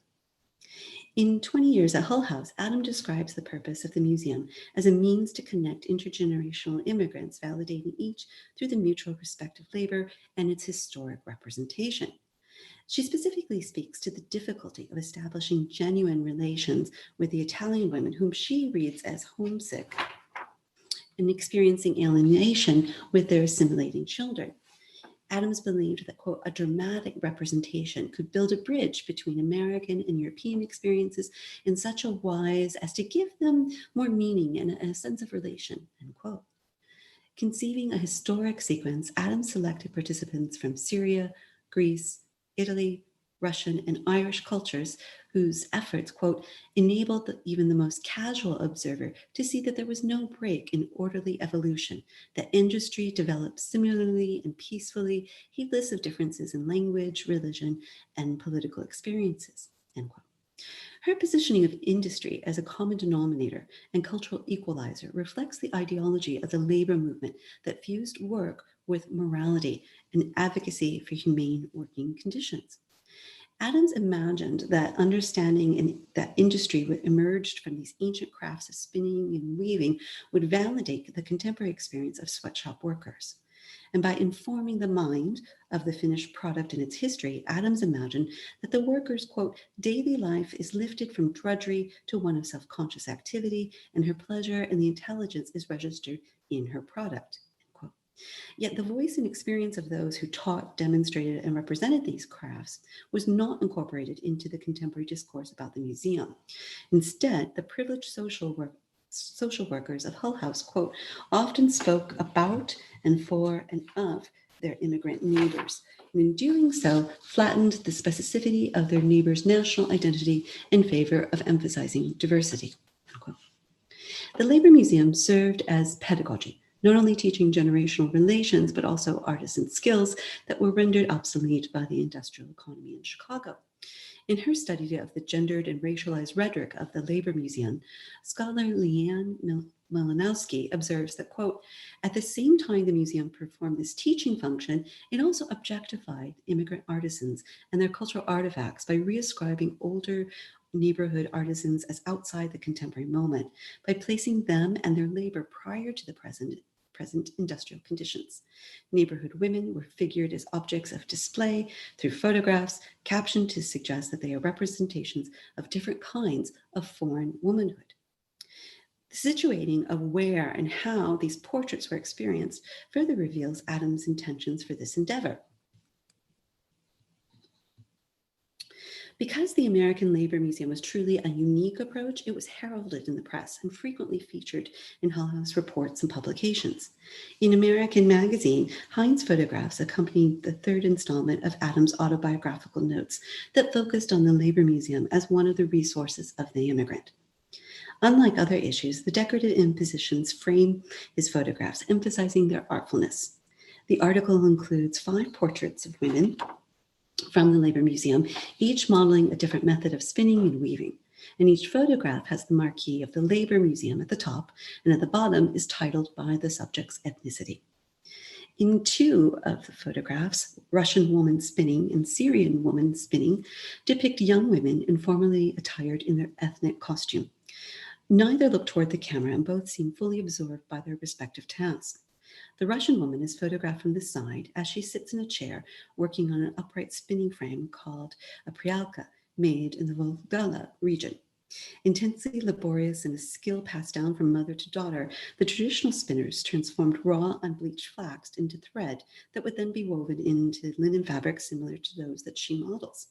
In 20 Years at Hull House, Adam describes the purpose of the museum as a means to connect intergenerational immigrants, validating each through the mutual respect of labor and its historic representation. She specifically speaks to the difficulty of establishing genuine relations with the Italian women whom she reads as homesick and experiencing alienation with their assimilating children. Adams believed that, quote, a dramatic representation could build a bridge between American and European experiences in such a wise as to give them more meaning and a sense of relation, end quote. Conceiving a historic sequence, Adams selected participants from Syria, Greece, Italy, Russian, and Irish cultures whose efforts, quote, enabled even the most casual observer to see that there was no break in orderly evolution, that industry developed similarly and peacefully, heedless of differences in language, religion, and political experiences, end quote. Her positioning of industry as a common denominator and cultural equalizer reflects the ideology of the labor movement that fused work with morality and advocacy for humane working conditions. Adams imagined that understanding that industry emerged from these ancient crafts of spinning and weaving would validate the contemporary experience of sweatshop workers. And by informing the mind of the finished product and its history, Adams imagined that the worker's, quote, daily life is lifted from drudgery to one of self-conscious activity, and her pleasure and the intelligence is registered in her product, end quote. Yet the voice and experience of those who taught, demonstrated, and represented these crafts was not incorporated into the contemporary discourse about the museum. Instead, the privileged social workers of Hull House, quote, often spoke about and for and of their immigrant neighbors, and in doing so, flattened the specificity of their neighbors' national identity in favor of emphasizing diversity, end quote. The Labor Museum served as pedagogy, not only teaching generational relations, but also artisan skills that were rendered obsolete by the industrial economy in Chicago. In her study of the gendered and racialized rhetoric of the Labor Museum, scholar Leanne Malinowski observes that, quote, at the same time the museum performed this teaching function, it also objectified immigrant artisans and their cultural artifacts by reascribing older neighborhood artisans as outside the contemporary moment, by placing them and their labor prior to the present industrial conditions. Neighborhood women were figured as objects of display through photographs, captioned to suggest that they are representations of different kinds of foreign womanhood. The situating of where and how these portraits were experienced further reveals Adams' intentions for this endeavor. Because the American Labor Museum was truly a unique approach, it was heralded in the press and frequently featured in Hull House reports and publications. In American Magazine, Hine's photographs accompanied the third installment of Adams' autobiographical notes that focused on the Labor Museum as one of the resources of the immigrant. Unlike other issues, the decorative impositions frame his photographs, emphasizing their artfulness. The article includes 5 portraits of women from the Labor Museum, each modeling a different method of spinning and weaving. And each photograph has the marquee of the Labor Museum at the top, and at the bottom is titled by the subject's ethnicity. In 2 of the photographs, Russian woman spinning and Syrian woman spinning depict young women informally attired in their ethnic costume. Neither look toward the camera, and both seem fully absorbed by their respective tasks. The Russian woman is photographed from the side as she sits in a chair working on an upright spinning frame called a prialka, made in the Volga region. Intensely laborious and a skill passed down from mother to daughter, the traditional spinners transformed raw, unbleached flax into thread that would then be woven into linen fabric similar to those that she models.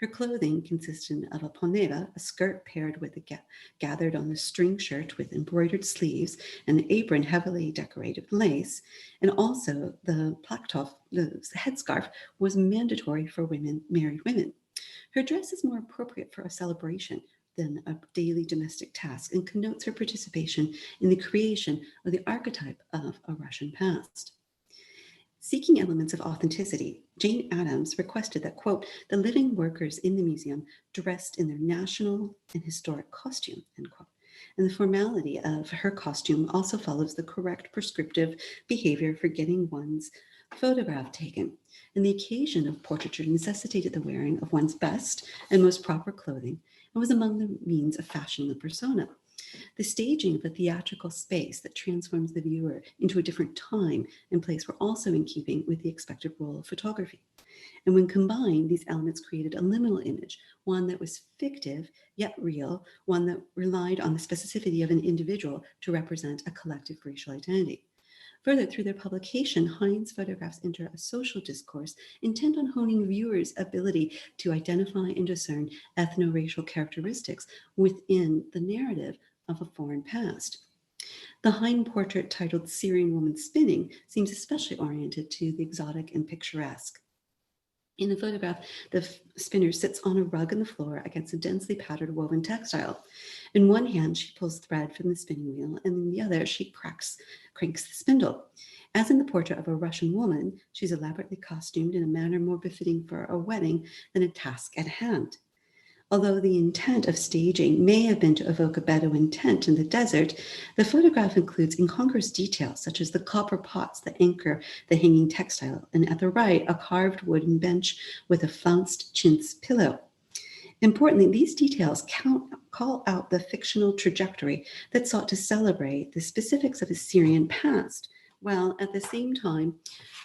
Her clothing consisted of a poneva, a skirt paired with a gathered on the string shirt with embroidered sleeves, and an apron heavily decorated with lace, and also the plaktov, the headscarf, was mandatory for married women. Her dress is more appropriate for a celebration than a daily domestic task and connotes her participation in the creation of the archetype of a Russian past. Seeking elements of authenticity, Jane Addams requested that, quote, the living workers in the museum dressed in their national and historic costume, end quote. And the formality of her costume also follows the correct prescriptive behavior for getting one's photograph taken. And the occasion of portraiture necessitated the wearing of one's best and most proper clothing and was among the means of fashioning the persona. The staging of a theatrical space that transforms the viewer into a different time and place were also in keeping with the expected role of photography. And when combined, these elements created a liminal image, one that was fictive yet real, one that relied on the specificity of an individual to represent a collective racial identity. Further, through their publication, Hine's photographs enter a social discourse intent on honing viewers' ability to identify and discern ethno-racial characteristics within the narrative of a foreign past. The Hine portrait titled Syrian Woman Spinning seems especially oriented to the exotic and picturesque. In the photograph, the spinner sits on a rug on the floor against a densely patterned woven textile. In one hand, she pulls thread from the spinning wheel, and in the other, she cranks the spindle. As in the portrait of a Russian woman, she's elaborately costumed in a manner more befitting for a wedding than a task at hand. Although the intent of staging may have been to evoke a Bedouin tent in the desert, the photograph includes incongruous details such as the copper pots that anchor the hanging textile, and at the right, a carved wooden bench with a flounced chintz pillow. Importantly, these details call out the fictional trajectory that sought to celebrate the specifics of a Syrian past, while at the same time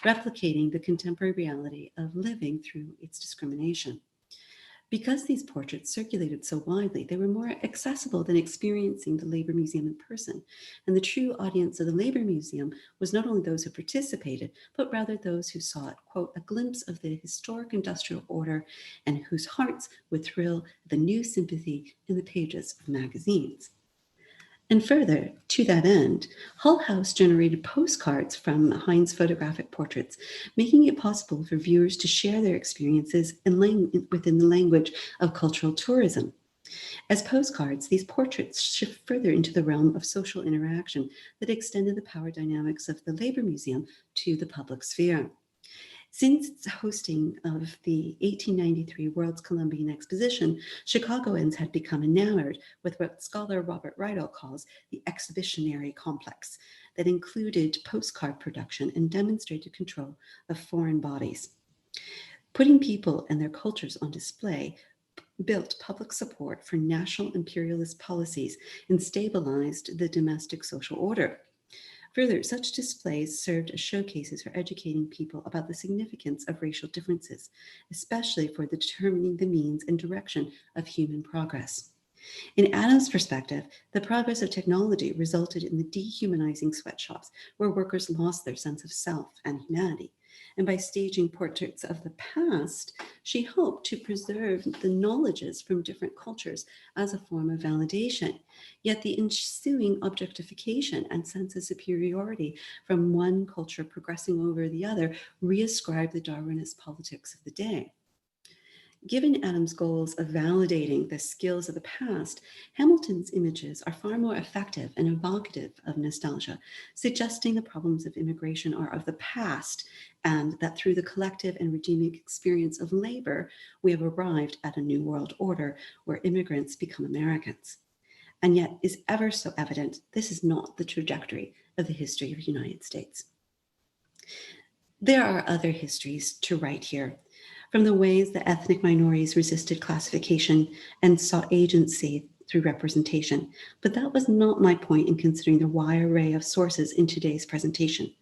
replicating the contemporary reality of living through its discrimination. Because these portraits circulated so widely, they were more accessible than experiencing the Labor Museum in person. And the true audience of the Labor Museum was not only those who participated, but rather those who sought, quote, a glimpse of the historic industrial order and whose hearts would thrill at the new sympathy in the pages of magazines. And further, to that end, Hull House generated postcards from Hine's photographic portraits, making it possible for viewers to share their experiences within the language of cultural tourism. As postcards, these portraits shift further into the realm of social interaction that extended the power dynamics of the Labor Museum to the public sphere. Since its hosting of the 1893 World's Columbian Exposition, Chicagoans had become enamored with what scholar Robert Rydell calls the exhibitionary complex, that included postcard production and demonstrated control of foreign bodies. Putting people and their cultures on display built public support for national imperialist policies and stabilized the domestic social order. Further, such displays served as showcases for educating people about the significance of racial differences, especially for determining the means and direction of human progress. In Adams' perspective, the progress of technology resulted in the dehumanizing sweatshops where workers lost their sense of self and humanity. And by staging portraits of the past, she hoped to preserve the knowledges from different cultures as a form of validation. Yet the ensuing objectification and sense of superiority from one culture progressing over the other reascribed the Darwinist politics of the day. Given Adams' goals of validating the skills of the past, Hamilton's images are far more effective and evocative of nostalgia, suggesting the problems of immigration are of the past, and that through the collective and redeeming experience of labor, we have arrived at a new world order where immigrants become Americans. And yet is ever so evident, this is not the trajectory of the history of the United States. There are other histories to write here, from the ways that ethnic minorities resisted classification and sought agency through representation. But that was not my point in considering the wide array of sources in today's presentation.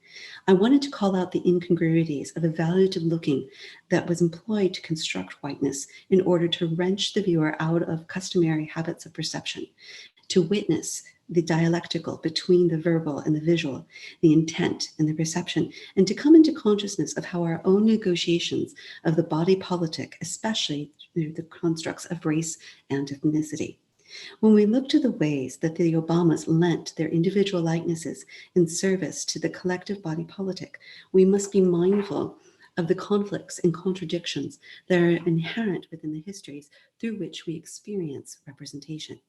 I wanted to call out the incongruities of evaluative looking that was employed to construct whiteness in order to wrench the viewer out of customary habits of perception, to witness the dialectical between the verbal and the visual, the intent and the perception, and to come into consciousness of how our own negotiations of the body politic, especially through the constructs of race and ethnicity. When we look to the ways that the Obamas lent their individual likenesses in service to the collective body politic, we must be mindful of the conflicts and contradictions that are inherent within the histories through which we experience representation.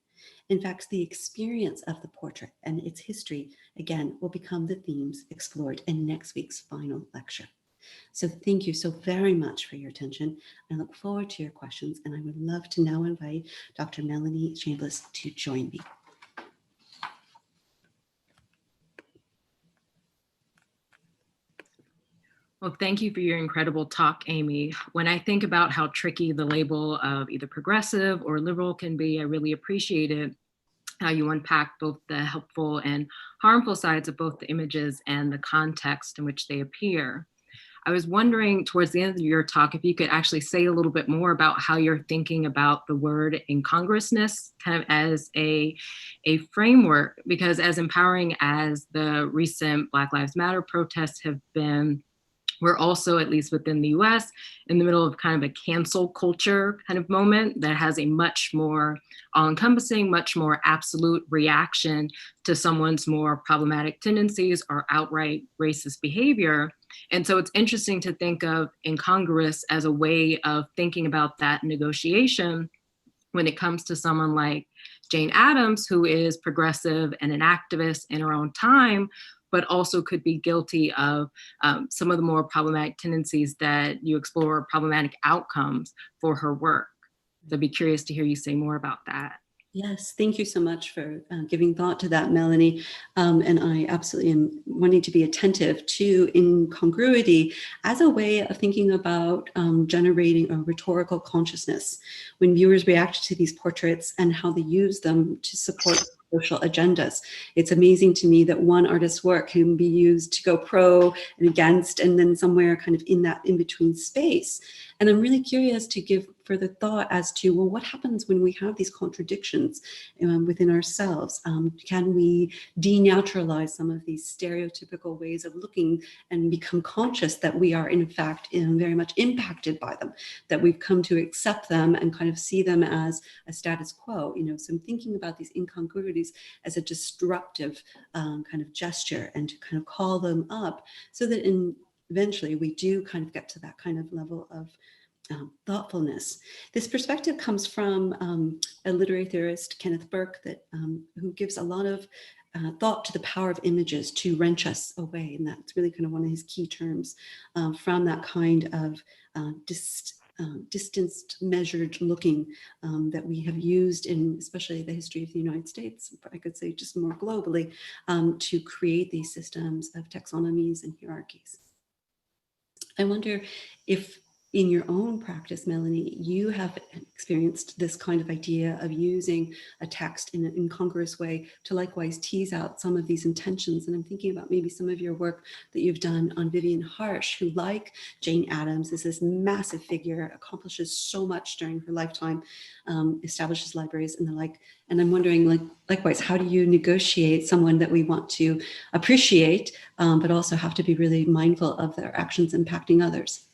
In fact, the experience of the portrait and its history, again, will become the themes explored in next week's final lecture. So thank you so very much for your attention. I look forward to your questions, and I would love to now invite Dr. Melanie Chambliss to join me. Well, thank you for your incredible talk, Amy. When I think about how tricky the label of either progressive or liberal can be, I really appreciate it. how you unpack both the helpful and harmful sides of both the images and the context in which they appear. I was wondering towards the end of your talk, if you could actually say a little bit more about how you're thinking about the word incongruousness kind of as a framework, because as empowering as the recent Black Lives Matter protests have been, we're also, at least within the US, in the middle of kind of a cancel culture kind of moment that has a much more all-encompassing, much more absolute reaction to someone's more problematic tendencies or outright racist behavior. And so it's interesting to think of incongruous as a way of thinking about that negotiation when it comes to someone like Jane Addams, who is progressive and an activist in her own time, but also could be guilty of some of the more problematic tendencies that you explore, problematic outcomes for her work. So I'd be curious to hear you say more about that. Yes, thank you so much for giving thought to that, Melanie. And I absolutely am wanting to be attentive to incongruity as a way of thinking about generating a rhetorical consciousness when viewers react to these portraits and how they use them to support social agendas. It's amazing to me that one artist's work can be used to go pro and against, and then somewhere kind of in that in-between space. And I'm really curious to give further thought as to, well, what happens when we have these contradictions within ourselves? Can we denaturalize some of these stereotypical ways of looking and become conscious that we are in fact very much impacted by them, that we've come to accept them and kind of see them as a status quo? So I'm thinking about these incongruities as a disruptive kind of gesture, and to kind of call them up so that eventually we do kind of get to that kind of level of thoughtfulness. This perspective comes from a literary theorist, Kenneth Burke, who gives a lot of thought to the power of images to wrench us away. And that's really kind of one of his key terms from that kind of distanced, measured looking that we have used in especially the history of the United States, but I could say just more globally, to create these systems of taxonomies and hierarchies. I wonder if in your own practice, Melanie, you have experienced this kind of idea of using a text in an incongruous way to likewise tease out some of these intentions. And I'm thinking about maybe some of your work that you've done on Vivian Harsh, who, like Jane Addams, is this massive figure, accomplishes so much during her lifetime, establishes libraries and the like. And I'm wondering, likewise, how do you negotiate someone that we want to appreciate, but also have to be really mindful of their actions impacting others?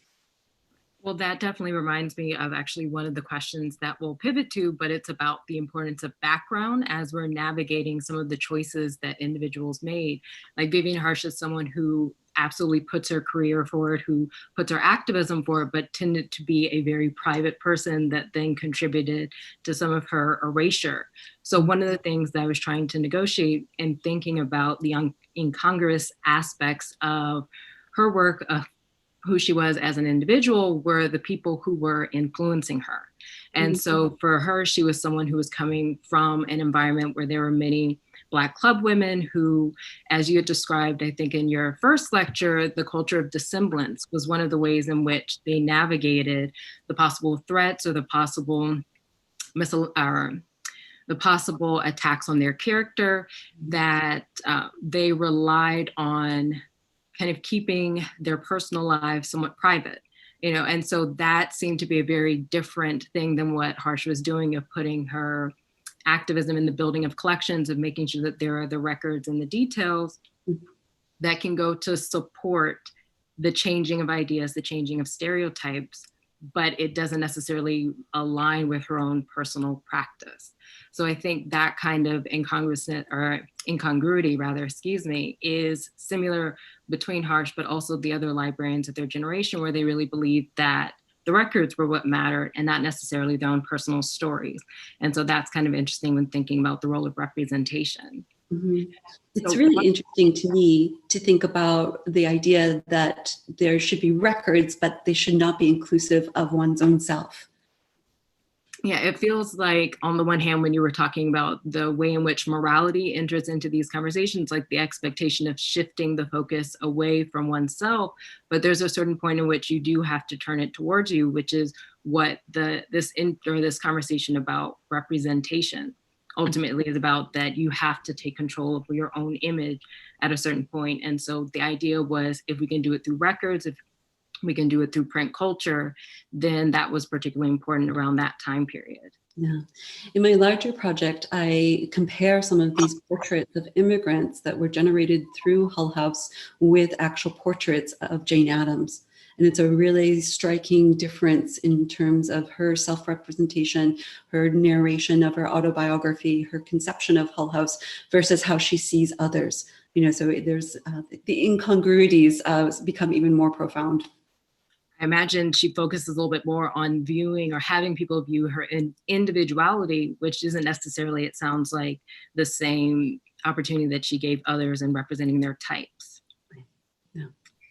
Well, that definitely reminds me of actually one of the questions that we'll pivot to, but it's about the importance of background as we're navigating some of the choices that individuals made. Like Vivian Harsh is someone who absolutely puts her career forward, who puts her activism forward, but tended to be a very private person that then contributed to some of her erasure. So one of the things that I was trying to negotiate in thinking about the incongruous aspects of her work, of who she was as an individual, were the people who were influencing her. And so for her, she was someone who was coming from an environment where there were many Black club women who, as you had described, I think in your first lecture, the culture of dissemblance was one of the ways in which they navigated the possible threats or the possible attacks on their character, that they relied on kind of keeping their personal lives somewhat private, and so that seemed to be a very different thing than what Harsh was doing, of putting her activism in the building of collections, of making sure that there are the records and the details that can go to support the changing of ideas, the changing of stereotypes, but it doesn't necessarily align with her own personal practice. So I think that kind of incongruity is similar between Harsh, but also the other librarians of their generation, where they really believed that the records were what mattered and not necessarily their own personal stories. And so that's kind of interesting when thinking about the role of representation. Mm-hmm. It's really interesting to me to think about the idea that there should be records, but they should not be inclusive of one's own self. Yeah, it feels like, on the one hand, when you were talking about the way in which morality enters into these conversations, like the expectation of shifting the focus away from oneself, but there's a certain point in which you do have to turn it towards you, which is what this conversation about representation ultimately is about that you have to take control of your own image at a certain point. And so the idea was, if we can do it through records, if we can do it through print culture, then that was particularly important around that time period. Yeah. In my larger project, I compare some of these portraits of immigrants that were generated through Hull House with actual portraits of Jane Addams. And it's a really striking difference in terms of her self-representation, her narration of her autobiography, her conception of Hull House versus how she sees others. So there's the incongruities become even more profound. I imagine she focuses a little bit more on viewing or having people view her individuality, which isn't necessarily, it sounds like, the same opportunity that she gave others in representing their types. Yeah.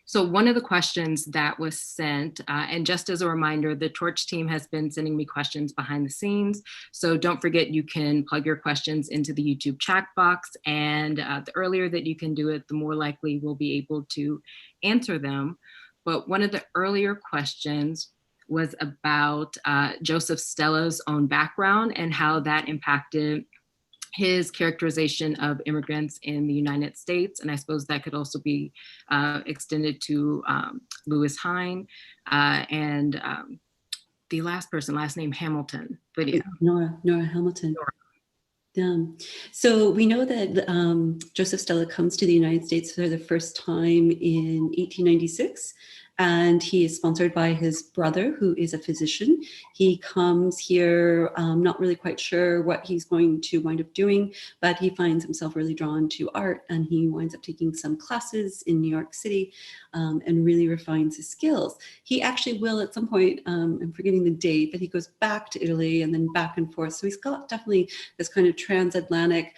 So one of the questions that was sent, and just as a reminder, the Torch team has been sending me questions behind the scenes. So don't forget, you can plug your questions into the YouTube chat box, and the earlier that you can do it, the more likely we'll be able to answer them. But one of the earlier questions was about Joseph Stella's own background and how that impacted his characterization of immigrants in the United States. And I suppose that could also be extended to Lewis Hine and the last name Hamilton. But yeah. Nora Hamilton. So we know that Joseph Stella comes to the United States for the first time in 1896. And he is sponsored by his brother, who is a physician. He comes here not really quite sure what he's going to wind up doing, but he finds himself really drawn to art, and he winds up taking some classes in New York City and really refines his skills. He actually will at some point, I'm forgetting the date, but he goes back to Italy and then back and forth. So he's got definitely this kind of transatlantic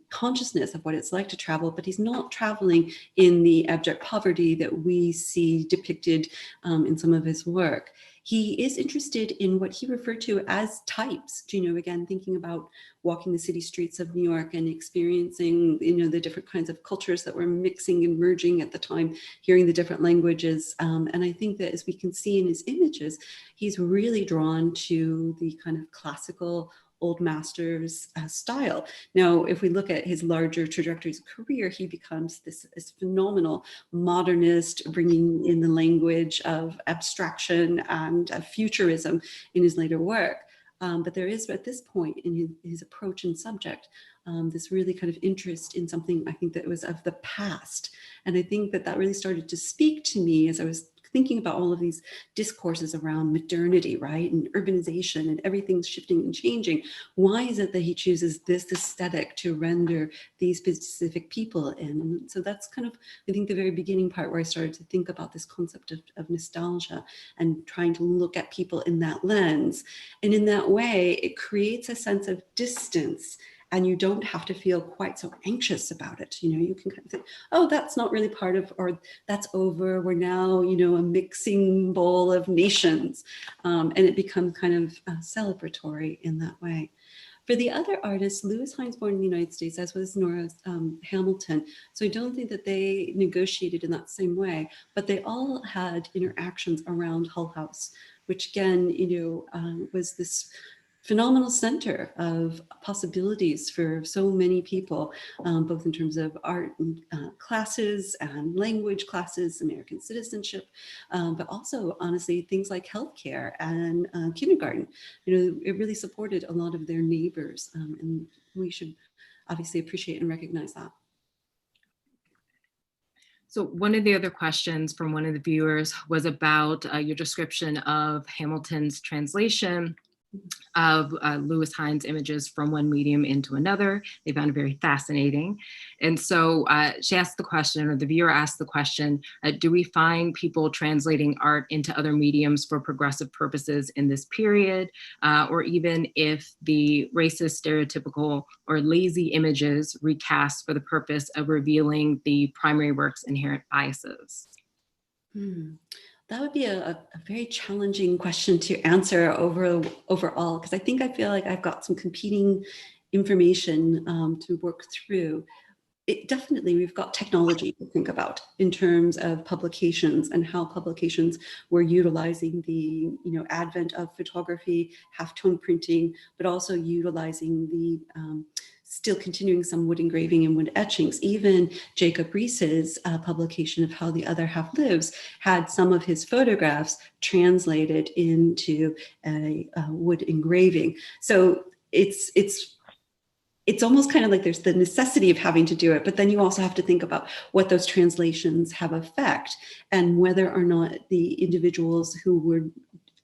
consciousness of what it's like to travel, but he's not traveling in the abject poverty that we see depicted in some of his work. He is interested in what he referred to as types, again, thinking about walking the city streets of New York and experiencing, the different kinds of cultures that were mixing and merging at the time, hearing the different languages. And I think that, as we can see in his images, he's really drawn to the kind of classical old masters style. Now, if we look at his larger trajectories of career, he becomes this phenomenal modernist, bringing in the language of abstraction and futurism in his later work. But there is, at this point in his approach and subject, this really kind of interest in something, I think, that was of the past. And I think that really started to speak to me as I was thinking about all of these discourses around modernity, right? And urbanization, and everything's shifting and changing. Why is it that he chooses this aesthetic to render these specific people in? And so that's kind of, I think, the very beginning part where I started to think about this concept of nostalgia and trying to look at people in that lens. And in that way, it creates a sense of distance, and you don't have to feel quite so anxious about it. You can kind of think, oh, that's not really part of, or that's over. We're now, a mixing bowl of nations. And it becomes kind of celebratory in that way. For the other artists, Lewis Hine's born in the United States, as was Nora Hamilton. So I don't think that they negotiated in that same way, but they all had interactions around Hull House, which again, was this phenomenal center of possibilities for so many people, both in terms of art and classes and language classes, American citizenship, but also, honestly, things like healthcare and kindergarten. It really supported a lot of their neighbors, and we should obviously appreciate and recognize that. So one of the other questions from one of the viewers was about your description of Hamilton's translation of Lewis Hine's images from one medium into another. They found it very fascinating. And so she asked the question, or the viewer asked the question, do we find people translating art into other mediums for progressive purposes in this period? Or even if the racist, stereotypical, or lazy images recast for the purpose of revealing the primary work's inherent biases? That would be a very challenging question to answer overall, because I feel like I've got some competing information to work through. definitely we've got technology to think about in terms of publications and how publications were utilizing the advent of photography, halftone printing, but also utilizing the still continuing some wood engraving and wood etchings. Even Jacob Riis's publication of How the Other Half Lives had some of his photographs translated into a wood engraving. So it's almost kind of like there's the necessity of having to do it, but then you also have to think about what those translations have effect and whether or not the individuals who were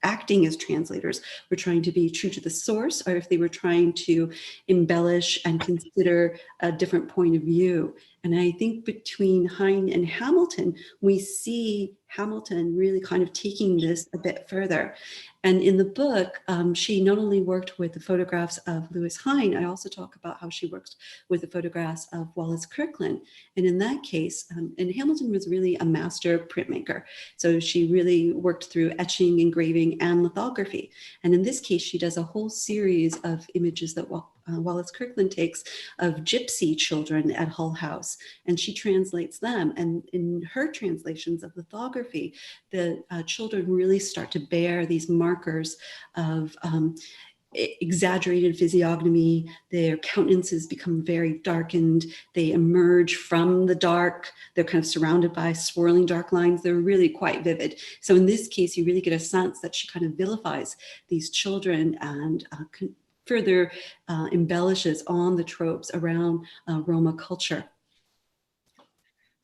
acting as translators were trying to be true to the source, or if they were trying to embellish and consider a different point of view. And I think between Hine and Hamilton, we see Hamilton really kind of taking this a bit further. And in the book, she not only worked with the photographs of Lewis Hine, I also talk about how she worked with the photographs of Wallace Kirkland. And in that case, and Hamilton was really a master printmaker. So she really worked through etching, engraving, and lithography. And in this case, she does a whole series of images that Wallace Kirkland takes of gypsy children at Hull House, and she translates them. And in her translations of lithography, the children really start to bear these markers of exaggerated physiognomy. Their countenances become very darkened. They emerge from the dark. They're kind of surrounded by swirling dark lines. They're really quite vivid. So in this case, you really get a sense that she kind of vilifies these children and further embellishes on the tropes around Roma culture.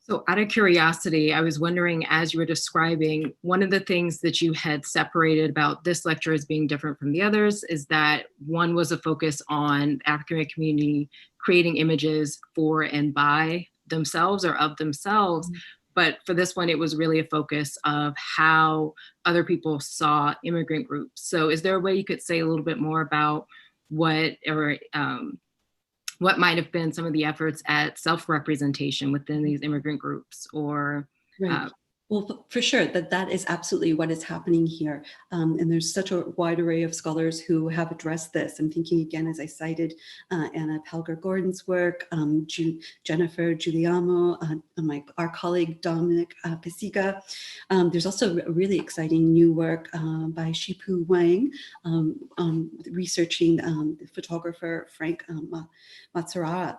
So out of curiosity, I was wondering, as you were describing, one of the things that you had separated about this lecture as being different from the others is that one was a focus on the African community creating images for and by themselves or of themselves. Mm-hmm. But for this one, it was really a focus of how other people saw immigrant groups. So is there a way you could say a little bit more about what might have been some of the efforts at self-representation within these immigrant groups, or right. Well, for sure, that is absolutely what is happening here. And there's such a wide array of scholars who have addressed this. I'm thinking again, as I cited, Anna Pelger-Gordon's work, Jennifer Giuliano, our colleague Dominic Pisiga. There's also a really exciting new work by Shipu Wang, researching the photographer Frank Matsuura.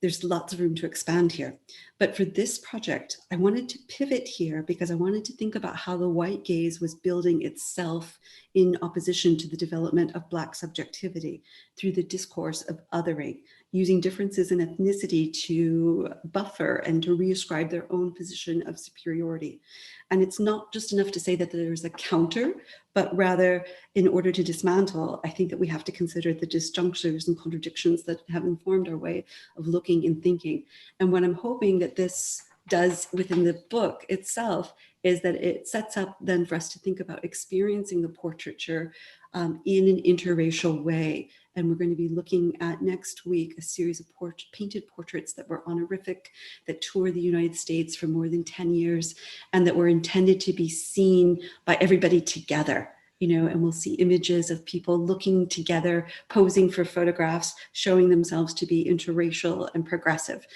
There's lots of room to expand here. But for this project, I wanted to pivot here because I wanted to think about how the white gaze was building itself in opposition to the development of Black subjectivity through the discourse of othering, using differences in ethnicity to buffer and to reascribe their own position of superiority. And it's not just enough to say that there's a counter, but rather in order to dismantle, I think that we have to consider the disjunctures and contradictions that have informed our way of looking and thinking. And what I'm hoping that this does within the book itself is that it sets up then for us to think about experiencing the portraiture in an interracial way. And we're going to be looking at next week a series of painted portraits that were honorific, that toured the United States for more than 10 years, and that were intended to be seen by everybody together. And we'll see images of people looking together, posing for photographs, showing themselves to be interracial and progressive.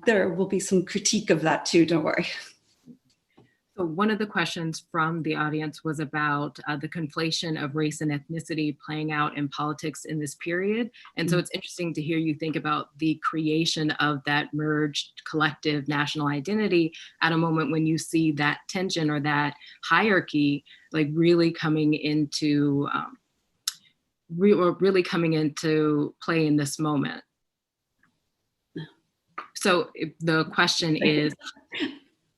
There will be some critique of that too, don't worry. So one of the questions from the audience was about the conflation of race and ethnicity playing out in politics in this period. And so it's interesting to hear you think about the creation of that merged collective national identity at a moment when you see that tension or that hierarchy like really coming into play in this moment. So the question is,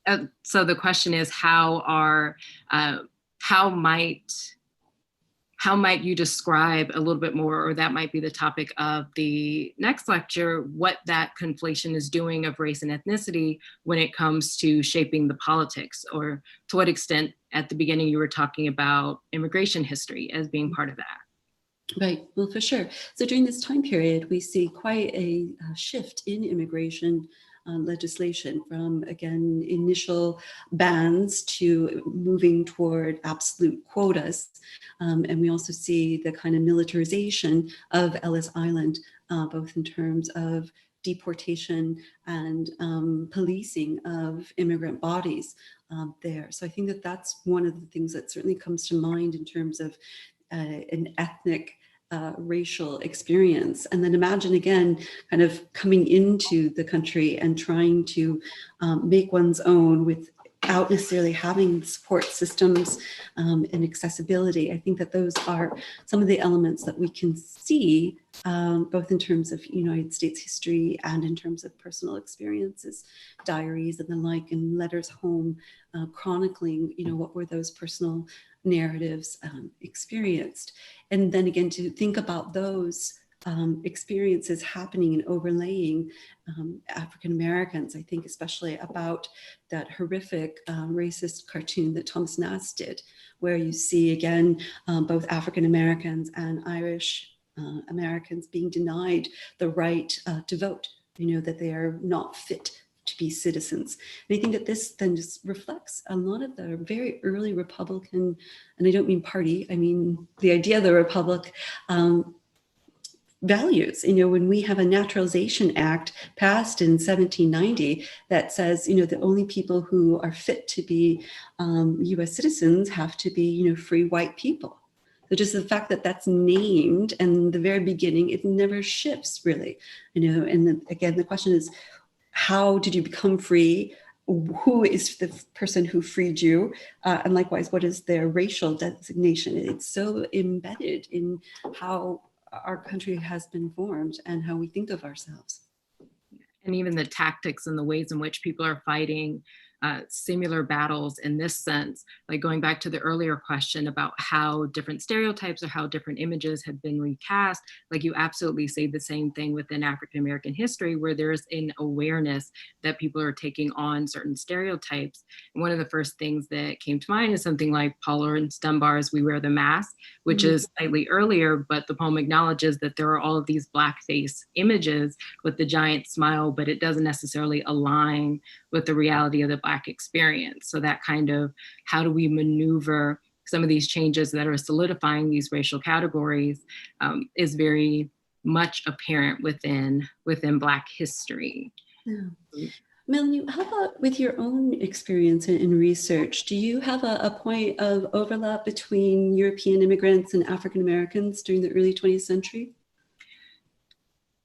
how might you describe a little bit more, or that might be the topic of the next lecture, what that conflation is doing of race and ethnicity when it comes to shaping the politics, or to what extent at the beginning you were talking about immigration history as being part of that. Right, well, for sure. So during this time period, we see quite a shift in immigration legislation from, again, initial bans to moving toward absolute quotas. And we also see the kind of militarization of Ellis Island, both in terms of deportation and policing of immigrant bodies there. So I think that that's one of the things that certainly comes to mind in terms of an ethnic racial experience. And then imagine again, kind of coming into the country and trying to make one's own without necessarily having support systems and accessibility. I think that those are some of the elements that we can see both in terms of United States history and in terms of personal experiences, diaries and the like, and letters home chronicling, what were those personal narratives experienced. And then again, to think about those experiences happening and overlaying African Americans. I think especially about that horrific racist cartoon that Thomas Nast did, where you see again both African Americans and Irish Americans being denied the right to vote, that they are not fit to be citizens. And I think that this then just reflects a lot of the very early Republican, and I don't mean party, I mean the idea of the Republic, values. When we have a Naturalization Act passed in 1790 that says, the only people who are fit to be US citizens have to be, free white people. So just the fact that that's named and the very beginning, it never shifts really, and then again, the question is, how did you become free? Who is the person who freed you? And likewise, what is their racial designation? It's so embedded in how our country has been formed and how we think of ourselves. And even the tactics and the ways in which people are fighting similar battles in this sense, like going back to the earlier question about how different stereotypes or how different images have been recast, like you absolutely say the same thing within African-American history, where there's an awareness that people are taking on certain stereotypes. And one of the first things that came to mind is something like Paula and Dunbar's We Wear the Mask, which is slightly earlier, but the poem acknowledges that there are all of these blackface images with the giant smile, but it doesn't necessarily align with the reality of the Black experience. So that kind of, how do we maneuver some of these changes that are solidifying these racial categories is very much apparent within Black history. Yeah. Melanie, how about with your own experience in research? Do you have a point of overlap between European immigrants and African Americans during the early 20th century?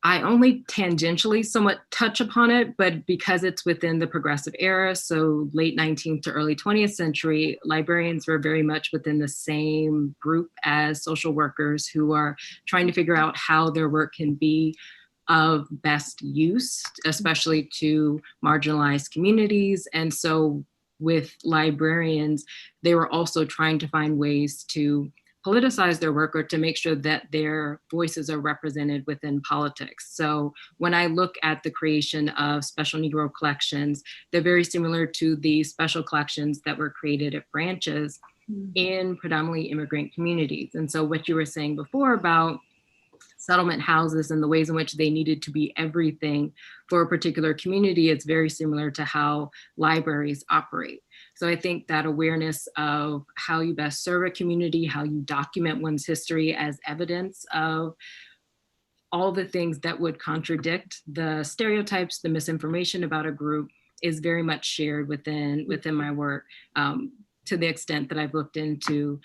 I only tangentially somewhat touch upon it, but because it's within the progressive era, so late 19th to early 20th century, librarians were very much within the same group as social workers who are trying to figure out how their work can be of best use, especially to marginalized communities. And so with librarians, they were also trying to find ways to politicize their work or to make sure that their voices are represented within politics. So when I look at the creation of special Negro collections, they're very similar to the special collections that were created at branches in predominantly immigrant communities. And so what you were saying before about settlement houses and the ways in which they needed to be everything for a particular community, it's very similar to how libraries operate. So I think that awareness of how you best serve a community, how you document one's history as evidence of all the things that would contradict the stereotypes, the misinformation about a group, is very much shared within my work, to the extent that I've looked into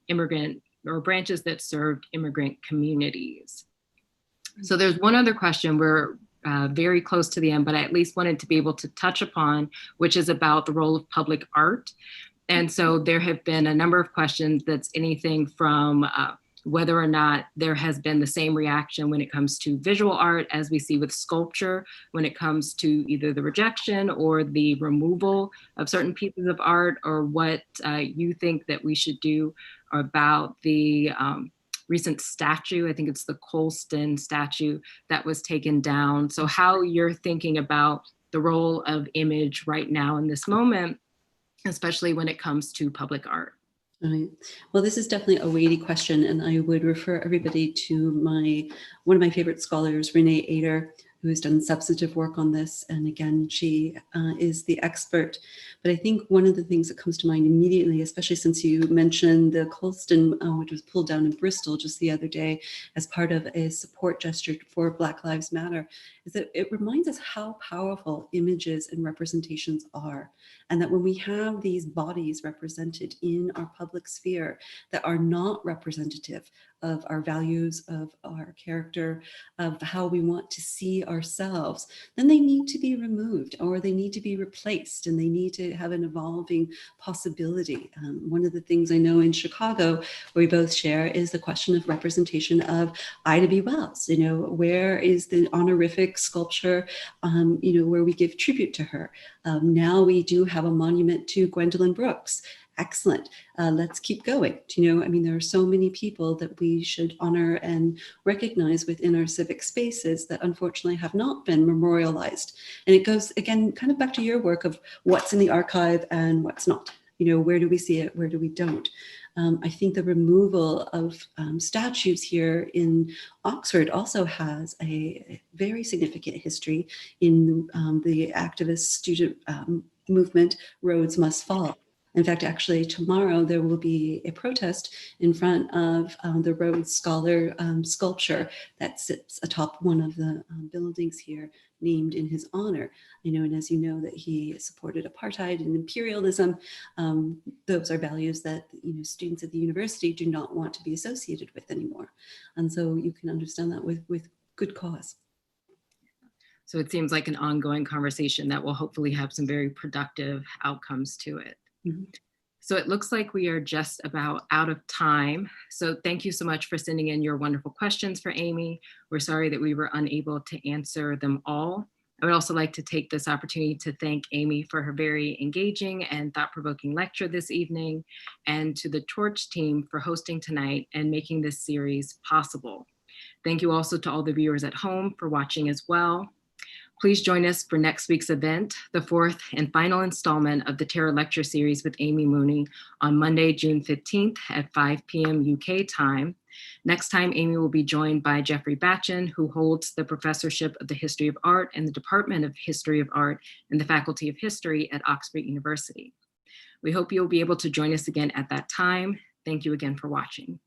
immigrant or branches that served immigrant communities. So there's one other question we're very close to the end, but I at least wanted to be able to touch upon, which is about the role of public art. And so there have been a number of questions that's anything from whether or not there has been the same reaction when it comes to visual art as we see with sculpture, when it comes to either the rejection or the removal of certain pieces of art, or what you think that we should do about the recent statue. I think it's the Colston statue that was taken down. So how you're thinking about the role of image right now in this moment, especially when it comes to public art. Right. Well, this is definitely a weighty question, and I would refer everybody to one of my favorite scholars, Renee Ader, who has done substantive work on this. And again, she is the expert. But I think one of the things that comes to mind immediately, especially since you mentioned the Colston, which was pulled down in Bristol just the other day as part of a support gesture for Black Lives Matter, is that it reminds us how powerful images and representations are. And that when we have these bodies represented in our public sphere that are not representative of our values, of our character, of how we want to see ourselves, then they need to be removed or they need to be replaced and they need to have an evolving possibility. One of the things I know in Chicago, where we both share, is the question of representation of Ida B. Wells. You know, where is the honorific sculpture, you know, where we give tribute to her? Now we do have a monument to Gwendolyn Brooks. Excellent. Let's keep going. You know, I mean, there are so many people that we should honor and recognize within our civic spaces that unfortunately have not been memorialized. And it goes, again, kind of back to your work of what's in the archive and what's not. You know, where do we see it? Where do we don't? I think the removal of statues here in Oxford also has a very significant history in the activist student movement, Rhodes Must Fall. In fact, actually tomorrow there will be a protest in front of the Rhodes Scholar sculpture that sits atop one of the buildings here named in his honor. You know, and as you know that he supported apartheid and imperialism, those are values that, you know, students at the university do not want to be associated with anymore. And so you can understand that with good cause. So it seems like an ongoing conversation that will hopefully have some very productive outcomes to it. Mm-hmm. So it looks like we are just about out of time. So thank you so much for sending in your wonderful questions for Amy. We're sorry that we were unable to answer them all. I would also like to take this opportunity to thank Amy for her very engaging and thought-provoking lecture this evening, and to the Torch team for hosting tonight and making this series possible. Thank you also to all the viewers at home for watching as well. Please join us for next week's event, the fourth and final installment of the Terra Lecture Series with Amy Mooney on Monday, June 15th at 5 p.m. UK time. Next time, Amy will be joined by Jeffrey Batchen, who holds the Professorship of the History of Art and the Department of History of Art in the Faculty of History at Oxford University. We hope you'll be able to join us again at that time. Thank you again for watching.